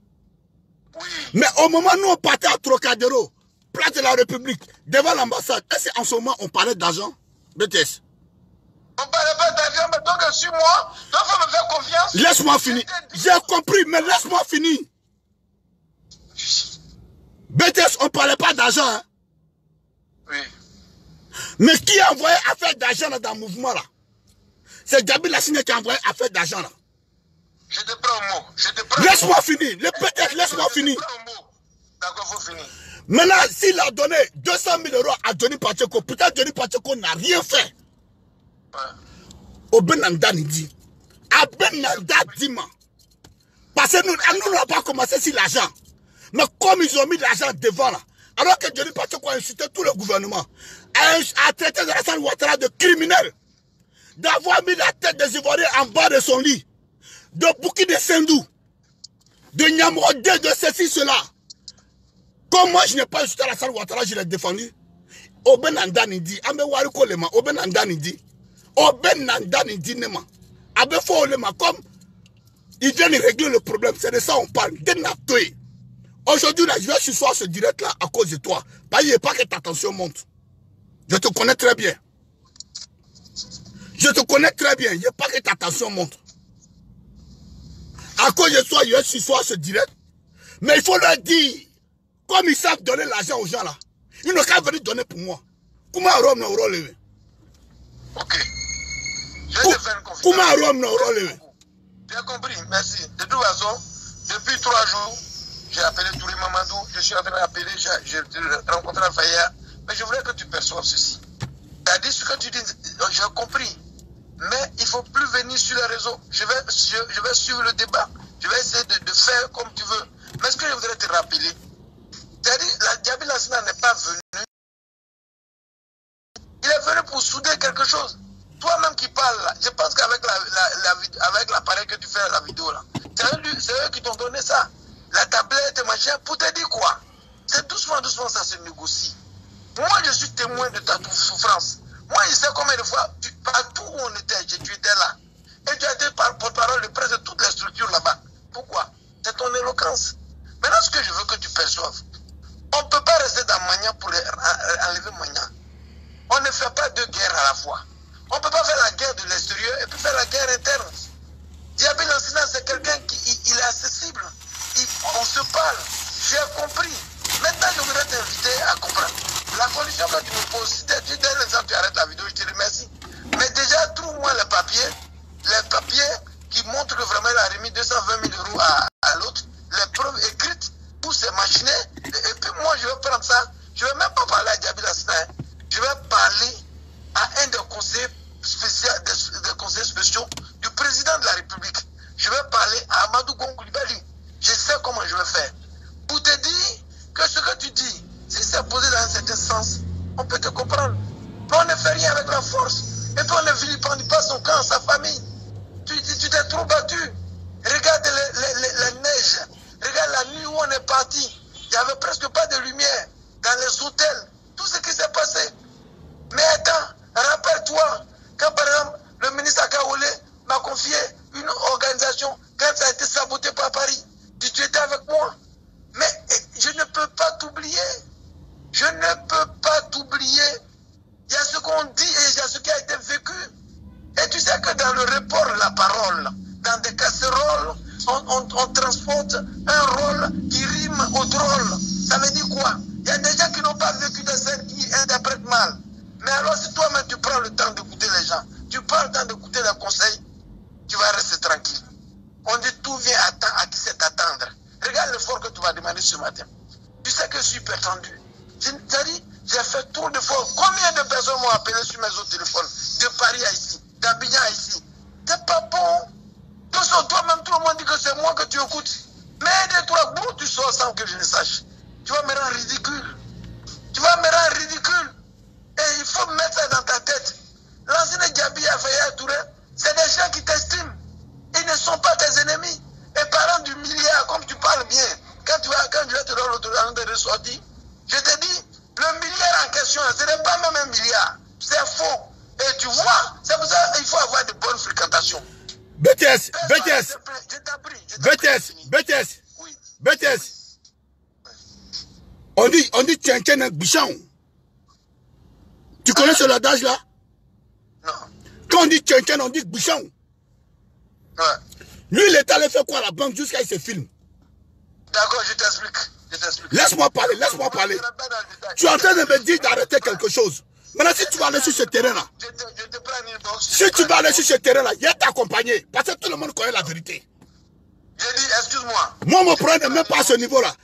Oui. Mais au moment où on partait à Trocadéro, place de la République, devant l'ambassade, est-ce qu'en ce moment on parlait d'argent? BTS. On ne parlait pas d'argent, mais donc suis-moi, toi il faut me faire confiance. Laisse-moi finir. J'ai compris, mais laisse-moi finir. BTS, on ne parlait pas d'argent. Hein? Oui. Mais qui a envoyé affaire d'argent dans le mouvement là? C'est Gabi Lassine qui a envoyé affaire d'argent là. Je te prends au mot. Laisse-moi finir. Le BTS, laisse-moi finir. D'accord, il faut finir. Maintenant, s'il a donné 200 000 € à Johnny Pacheco, peut-être Johnny Pacheco n'a rien fait. Ouais. Obenanda dit. Abenanda dit, man. Parce que nous n'avons pas commencé sur l'argent. Mais comme ils ont mis l'argent devant là, alors que Johnny Pacheco a insulté tout le gouvernement, a traité Alassane Ouattara de criminel, d'avoir mis la tête des Ivoiriens en bas de son lit, de Bouki de Sendou, de Nyamrodé, de ceci, cela. Comme moi, je n'ai pas insulté Alassane Ouattara, je l'ai défendu. Obenanda dit, Ambe Wariko Lema, Obenanda dit, Nema, Abe Fo Lema, comme ils viennent régler le problème, c'est de ça on parle. Aujourd'hui, là, je vais sur ce direct là à cause de toi. Parce qu'il n'y a pas que ta tension monte. Je te connais très bien. Je te connais très bien. Il n'y a pas que ta tension monte. À cause de toi, je vais sur ce direct. Mais il faut leur dire, comme ils savent donner l'argent aux gens là, ils n'ont qu'à venir donner pour moi. Comment Rome n'a pas levé? Ok. Je vais te faire confiance. Comment Rome n'a pas levé? J'ai compris, merci. De toute façon, depuis 3 jours, j'ai appelé Touré Mamadou, je suis en train d'appeler, j'ai rencontré Alfaya, mais je voudrais que tu perçoives ceci. Tu as dit ce que tu dis, j'ai compris. Mais il ne faut plus venir sur les réseaux. Je vais suivre le débat. Je vais essayer de faire comme tu veux. Mais ce que je voudrais te rappeler, tu as dit, la Gabi Lassina n'est pas venu. Il est venu pour souder quelque chose. Toi-même qui parles là, je pense qu'avec l'appareil que tu fais la vidéo là, c'est eux qui t'ont donné ça. La tablette, machin, pour te dire quoi? C'est doucement, ça se négocie. Moi, je suis témoin de ta souffrance. Moi, je sais combien de fois, partout où on était, tu étais là. Et tu as été porte-parole de presque toutes les structures là-bas. Pourquoi? C'est ton éloquence. Maintenant, ce que je veux que tu perçoives, on ne peut pas rester dans Magna pour enlever Magna. On ne fait pas deux guerres à la fois. On ne peut pas faire la guerre de l'extérieur et puis faire la guerre interne. Diaby Lassina, c'est quelqu'un qui il est accessible. On se parle. J'ai compris. Maintenant, je voudrais t'inviter à comprendre. La condition que tu me poses, si tu donnes l'exemple, tu arrêtes la vidéo, je te remercie. Mais déjà, trouve-moi les papiers qui montrent que vraiment il a remis 220 000 € à l'autre, les preuves écrites, tout c'est machiné. Et puis moi, je vais prendre ça, Je ne vais même pas parler à Diaby Lassina. Je vais parler à un des conseillers spéciaux du président de la République. Je vais parler à Amadou Gon Coulibaly. Je sais comment je vais faire. Pour te dire que ce que tu dis, si c'est posé dans un certain sens, on peut te comprendre. Mais on ne fait rien avec la force. Et puis on ne vilipende pas son camp, sa famille. Tu t'es trop battu. Regarde la neige. Regarde la nuit où on est parti. Il n'y avait presque pas de lumière dans les hôtels. Tout ce qui s'est passé. Mais attends, rappelle-toi, quand par exemple le ministre Akaolé m'a confié une organisation, quand ça a été saboté par Paris, tu étais avec moi. Mais je ne peux pas t'oublier. Je ne peux pas t'oublier. Il y a ce qu'on dit et il y a ce qui a été vécu. Et tu sais que dans le report de la parole, dans des casseroles, on transporte un rôle qui rime au drôle. Ça veut dire quoi? Il y a des gens qui n'ont pas vécu des scènes qui interprètent mal. Mais alors si toi-même tu prends le temps d'écouter les gens, tu prends le temps d'écouter les conseils, tu vas rester tranquille. On dit tout vient à temps à qui sait attendre. Regarde l'effort que tu vas demander ce matin. Tu sais que je suis hyper tendu. J'ai fait trop de fois. Combien de personnes m'ont appelé sur mes autres téléphones? De Paris à ici, d'Abidjan à ici. C'est pas bon. Toi-même, tout le monde dit que c'est moi que tu écoutes. Mais aide-toi, bon, tu sors sans que je ne sache. Tu vas me rendre ridicule. Tu vas me rendre ridicule. Et il faut mettre ça dans ta tête. L'ancien Diaby Afaya Touré, c'est des gens qui t'estiment. Ils ne sont pas tes ennemis. Et parlant du milliard, comme tu parles bien, quand je vais te donner l'autorisation de ressortir, je te dis, le milliard en question, ce n'est pas même un milliard. C'est faux. Et tu vois, c'est pour ça qu'il faut avoir de bonnes fréquentations. BTS, Oui. BTS. On dit tiens, bichon. Tu connais ce adage là? Non. Quand on dit tiens, on dit bichon. Ouais. Lui, il est allé faire quoi à la banque jusqu'à ce film? D'accord, je t'explique. Laisse-moi parler. Tu es en train de me dire d'arrêter quelque chose. Maintenant, si tu vas aller sur ce terrain-là, Je te prends une box. si tu vas aller sur ce terrain-là, il y a t'accompagner. Parce que tout le monde connaît la vérité. J'ai dit, excuse-moi. Moi, mon problème n'est même pas à ce niveau-là.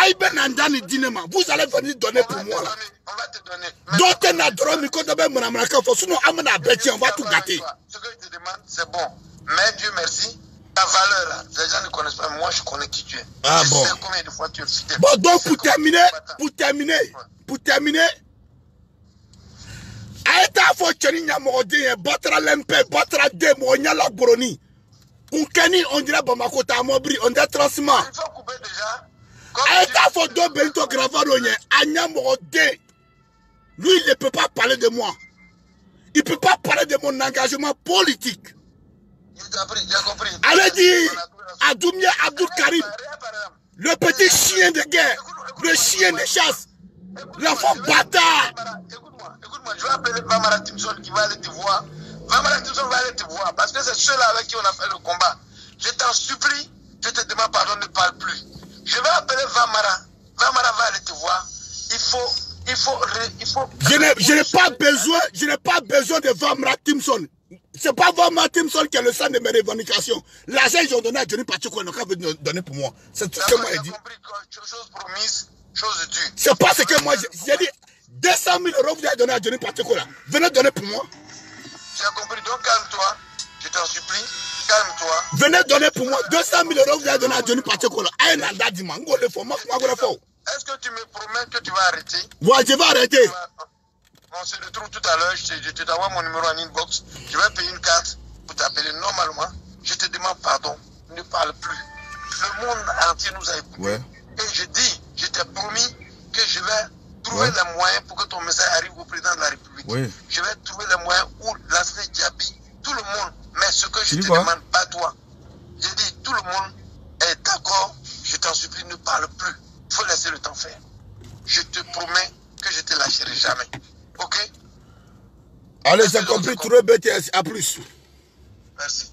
Aïben Andani Dinema, vous allez venir donner pour moi là. On va te donner. D'autres n'a droit de me donner mon américain. Sinon, Amena Betty, on va tout gâter. Ce que je te demande, c'est bon. Mais Dieu merci, ta valeur là, les gens ne connaissent pas. Moi, je connais qui tu es. Ah je bon. sais combien de fois tu es fidèle. Bon, donc pour terminer, Aïta faut Tcheni Nyamorodi, Batra Lempe, Batra Demo, Nyala Boroni. Unkeni, on dirait Bamako Tamobri, on dirait Transma. Il faut couper déjà. Aïta faut deux Benito Gravado, Anyamorodi. Lui, il ne peut pas parler de moi. Il ne peut pas parler de mon engagement politique. J'ai compris. Allez dire Adoumia Abdul Karim, le petit chien de guerre, le chien de chasse, l'enfant bâtard. Écoute-moi, je vais appeler Vamara Timson qui va aller te voir. Vamara Timson va aller te voir parce que c'est ceux-là avec qui on a fait le combat. Je t'en supplie, je te demande pardon, ne parle plus. Je vais appeler Vamara. Vamara va aller te voir. Il faut. Je n'ai pas besoin de Vamara Timson. C'est pas Vamara Timson qui est le centre de mes revendications. L'argent qu'ils ont donné à Johnny Pacheco, ils n'ont qu'à donner pour moi. C'est tout ce que moi j'ai dit. Chose promise, chose due. C'est pas ce que moi j'ai dit. 200 000 euros vous avez donné à Johnny Pacheco là. Venez donner pour moi. J'ai compris, donc calme-toi. Je t'en supplie, calme-toi. Venez donner pour moi. 200 000 euros vous avez donné à Johnny Pacheco là. Est-ce que tu me promets que tu vas arrêter? Ouais, je vais arrêter. On se retrouve tout à l'heure. Je te t'envoie mon numéro en inbox. Je vais payer une carte pour t'appeler normalement. Je te demande pardon. Ne parle plus. Le monde entier nous a écoutés. Ouais. Et je t'ai promis que je vais trouver les moyens pour que ton message arrive au président de la République. Oui. Je vais trouver les moyens où l'ancien Diaby, tout le monde. Mais ce que je te demande, pas toi. Je dis, tout le monde est d'accord. Je t'en supplie, ne parle plus. Il faut laisser le temps faire. Je te promets que je ne te lâcherai jamais. Ok? Allez, j'ai compris. Trouver BTS. À plus. Merci.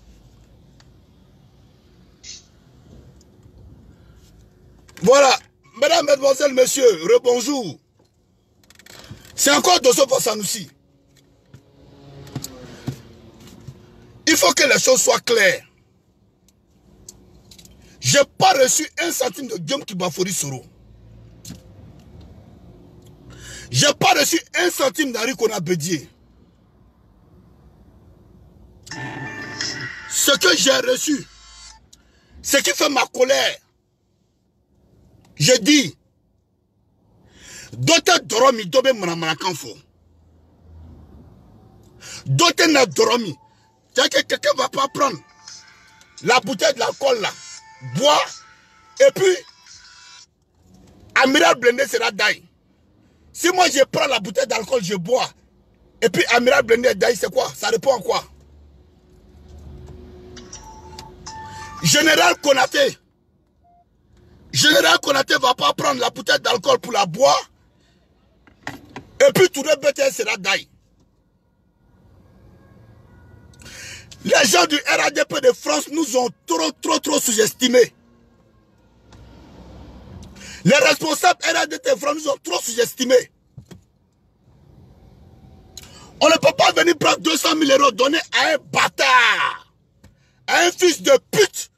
Voilà. Mesdames, mesdemoiselles, messieurs, rebonjour. C'est encore Dosso Sanusi. Il faut que les choses soient claires. Je n'ai pas reçu un centime de Guillaume Kibafori Soro. Je n'ai pas reçu 1 centime d'Henri Konan Bédié. Ce que j'ai reçu, ce qui fait ma colère, je dis, d'autres doromi dobe manamanakanfo. D'autres n'a doromi. C'est-à-dire que quelqu'un ne va pas prendre la bouteille de l'alcool là, boire, et puis, Amiral Blindé sera daï. Si moi je prends la bouteille d'alcool, je bois, et puis Amiral Blindé est daï, c'est quoi? Ça répond à quoi? Général Konaté ne va pas prendre la bouteille d'alcool pour la boire, et puis tout le BTS sera daï. Les gens du RADP de France nous ont trop sous-estimés. Les responsables RADP de France nous ont trop sous-estimés. On ne peut pas venir prendre 200 000 € donner à un bâtard, à un fils de pute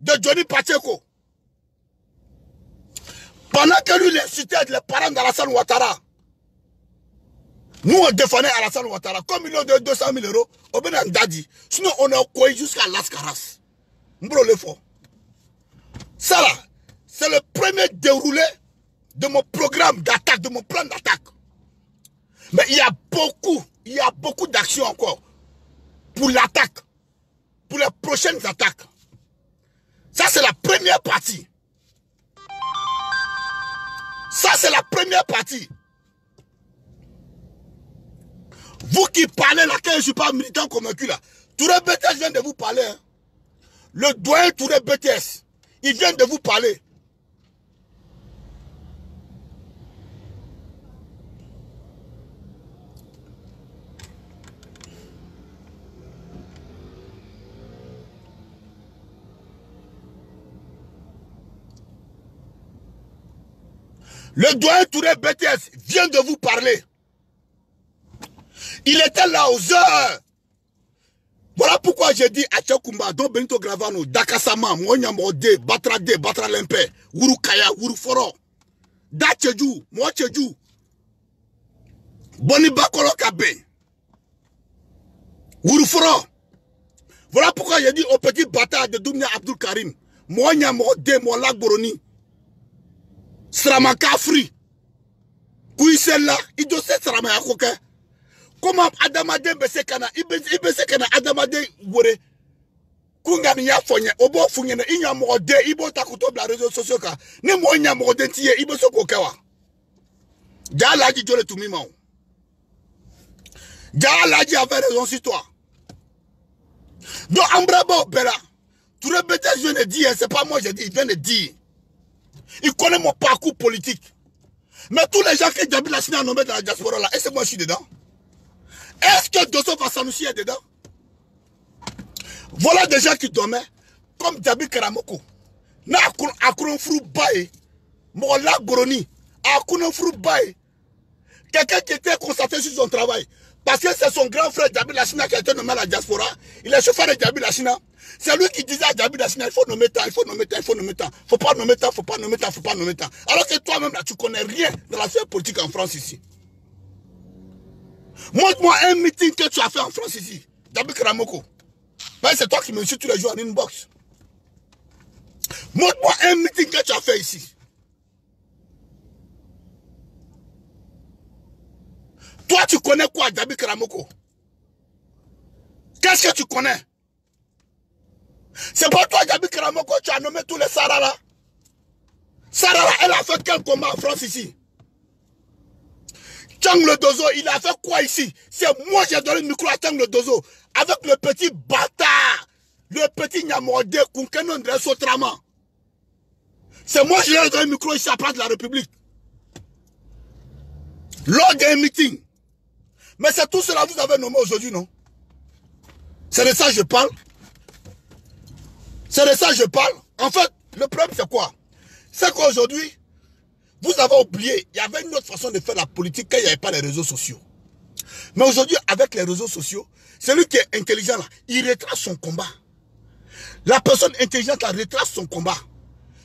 de Johnny Pacheco. Pendant que lui l'insultait les parents d'Alassane Ouattara. Nous on défendait Alassane Ouattara. Comme ils ont donné 200 000 €, on a dit. Sinon on a couru jusqu'à Las Caras. Mbro le fort. Ça là, c'est le premier déroulé de mon programme d'attaque, de mon plan d'attaque. Mais il y a beaucoup d'actions encore pour l'attaque, pour les prochaines attaques. Ça c'est la première partie. Ça c'est la première partie. Vous qui parlez là, quand je ne suis pas militant convaincu là, Touré BTS vient de vous parler. Hein. Le doyen Touré BTS, il vient de vous parler. Le doyen Touré BTS vient de vous parler. Il était là aux heures. Voilà pourquoi j'ai dit à Tchakoumba, Don Benito Gravano, Dakasama, Mwanyamode, Batrade, Batralempe, Wurukaya, Wuruforo, Dacheju, Mwacheju, Bonibakolo Kabe, Wuruforo. Voilà pourquoi j'ai dit au petit bâtard de Doumia Abdul Karim, Mwanyamode, Mwalak Boroni, Sramaka Afri, Kouissela, Idose Sramaka Koke. Comment Adamade Besekana, Ibesekana Adamade Wure, Kungani Yafonye, Obo Funyene, Inyamode, Ibo Takuto, la réseau social, ni Moyamode, Ibo Sokokawa. Djalaji Jole to Mimao. Djalaji avait raison sur toi. Donc, Ambrabo Bella, tout le bêtise vient de dire, c'est pas moi, j'ai dit, il vient de dire. Il connaît mon parcours politique. Mais tous les gens qui Djabi Lassina ont nommé dans la diaspora là, est-ce que moi je suis dedans? Est-ce que Dosso Vassanoussi est dedans? Voilà des gens qui dormaient comme Djabi Karamoko. Na Akouron Frou Baye, Mola Goroni, Akouron Frou Baye. Quelqu'un qui était constaté sur son travail. Parce que c'est son grand frère Djabi Lassina qui a été nommé à la diaspora. Il est chauffeur de Djabi Lassina. C'est lui qui disait à Djabi Lassina, il faut nommer tant, il faut nommer tant, il faut nommer tant. Faut pas nommer tant, faut pas nommer tant, faut pas nommer tant. Alors que toi-même là, tu connais rien de la sphère politique en France ici. Montre-moi un meeting que tu as fait en France ici. Djabi Karamoko. C'est toi qui me suis tous les jours en inbox. Montre-moi un meeting que tu as fait ici. Toi, tu connais quoi, Djabi Karamoko? Qu'est-ce que tu connais? C'est pas toi, Djabi Karamoko, tu as nommé tous les Sarara. Sarara, elle a fait quel combat en France ici? Tchang le Dozo, il a fait quoi ici? C'est moi qui ai donné le micro à Tchang le Dozo. Avec le petit bâtard, le petit Nyamorde, Kunkenon de Sotrama. C'est moi qui ai donné le micro ici à Place de la République. Lors d'un meeting. Mais c'est tout cela que vous avez nommé aujourd'hui, non? C'est de ça que je parle. C'est de ça que je parle. En fait, le problème c'est quoi? C'est qu'aujourd'hui, vous avez oublié, il y avait une autre façon de faire la politique quand il n'y avait pas les réseaux sociaux. Mais aujourd'hui, avec les réseaux sociaux, celui qui est intelligent là, il retrace son combat. La personne intelligente là retrace son combat.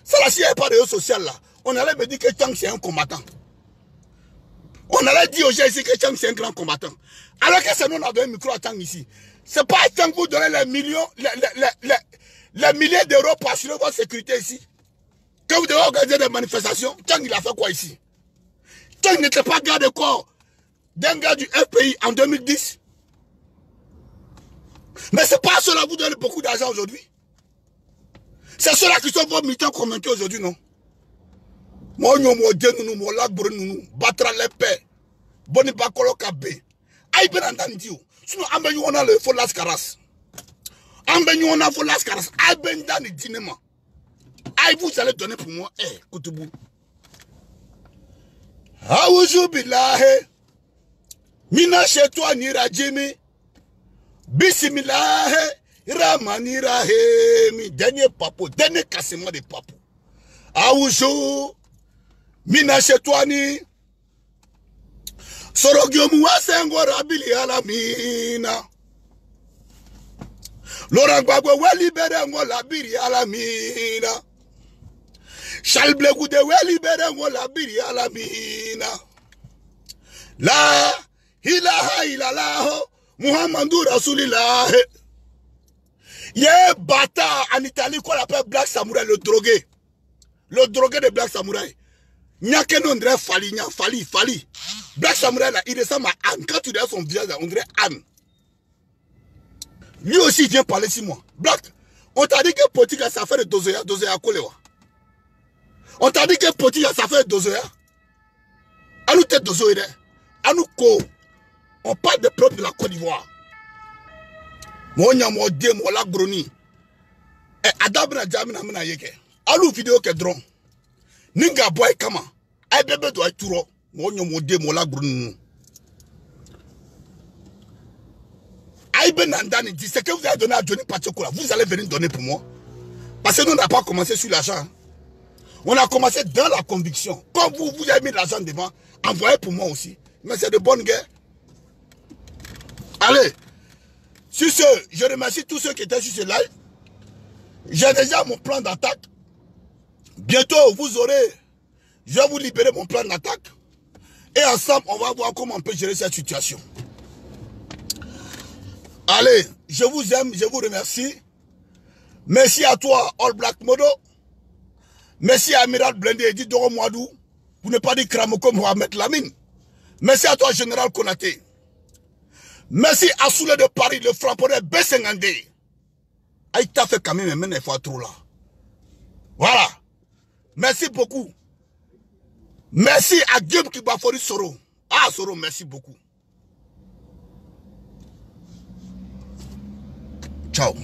Ça là, s'il n'y avait pas de réseaux sociaux là, on allait me dire que Tchang c'est un combattant. On allait dire aux gens ici que Chang c'est un grand combattant. Alors que c'est nous, on avait un micro à Chang ici. C'est pas à Chang vous donner les millions, les milliers d'euros pour assurer votre sécurité ici. Quand vous devez organiser des manifestations, Chang il a fait quoi ici? Chang n'était pas garde corps d'un gars du FPI en 2010. Mais c'est pas cela vous donnez beaucoup d'argent aujourd'hui. C'est ceux-là qui sont vos militants convaincus aujourd'hui, non? Moi, nous, nous, lac nous, battra les paix. Boni bakolo kabe. Aïe ben andandio. Sinon, ambenyu on a le faux lascaras. Ambenyu on a faux lascaras. Aïe ben dani dinema. Aïe vous allez donner pour moi. Eh, Koutubou. Aouzou bilahe. Mina chez toi nira jimi. Bismillahe. Ramani rahe. Dernier papo. Dernier cassement de papo. Aouzou. Mina chez toi ni. Sorogyomu wasengo rabili alamina. Lorangwagwe welibere ngo labiri alamina. Shalblegude welibere ngo labiri alamina. La ilaha illallah Muhammadu Rasulillah. Yé bâtard en Italie qu'on appelle Black Samurai, le drogué. Le drogué de Black Samurai. Nyake non dirait Fali. Black Samurai là, il ressemble à Anne. Quand tu regardes son visage là, on dirait Anne. Lui aussi il vient parler sur moi. Black, on t'a dit que politique ça fait de dozoya kolewa. On t'a dit que politique ça fait de dozoya. À nous tête dozoya. À nous ko. On parle des peuples de la Côte d'Ivoire. Mon nyamo de mo la broni. Et adabna jamina mena yeke. À nous vidéo que drone. Ninga boy kama. Ay bébé doit être turo. Mon nyamo de mo la broni. Aïe ben Nandani dit, c'est que vous avez donné à Johnny Pachekola, vous allez venir donner pour moi. Parce que nous n'avons pas commencé sur l'argent. On a commencé dans la conviction. Comme vous avez mis l'argent devant, envoyez pour moi aussi. Mais c'est de bonne guerre. Allez, sur ce, je remercie tous ceux qui étaient sur ce live. J'ai déjà mon plan d'attaque. Bientôt, vous aurez, je vais vous libérer mon plan d'attaque. Et ensemble, on va voir comment on peut gérer cette situation. Allez, je vous aime, je vous remercie. Merci à toi, All Black Modo. Merci à Amiral Blendé et Edith Doro Mouadou. Pour ne pas dire Kramoko Mohamed Lamine. Merci à toi, Général Konaté. Merci à Soule de Paris, le frapponneur B52. Aïe, t'as fait quand même un fois trop là. Voilà. Merci beaucoup. Merci à Dieu qui m'a fait Soro. Ah, Soro, merci beaucoup. Ciao.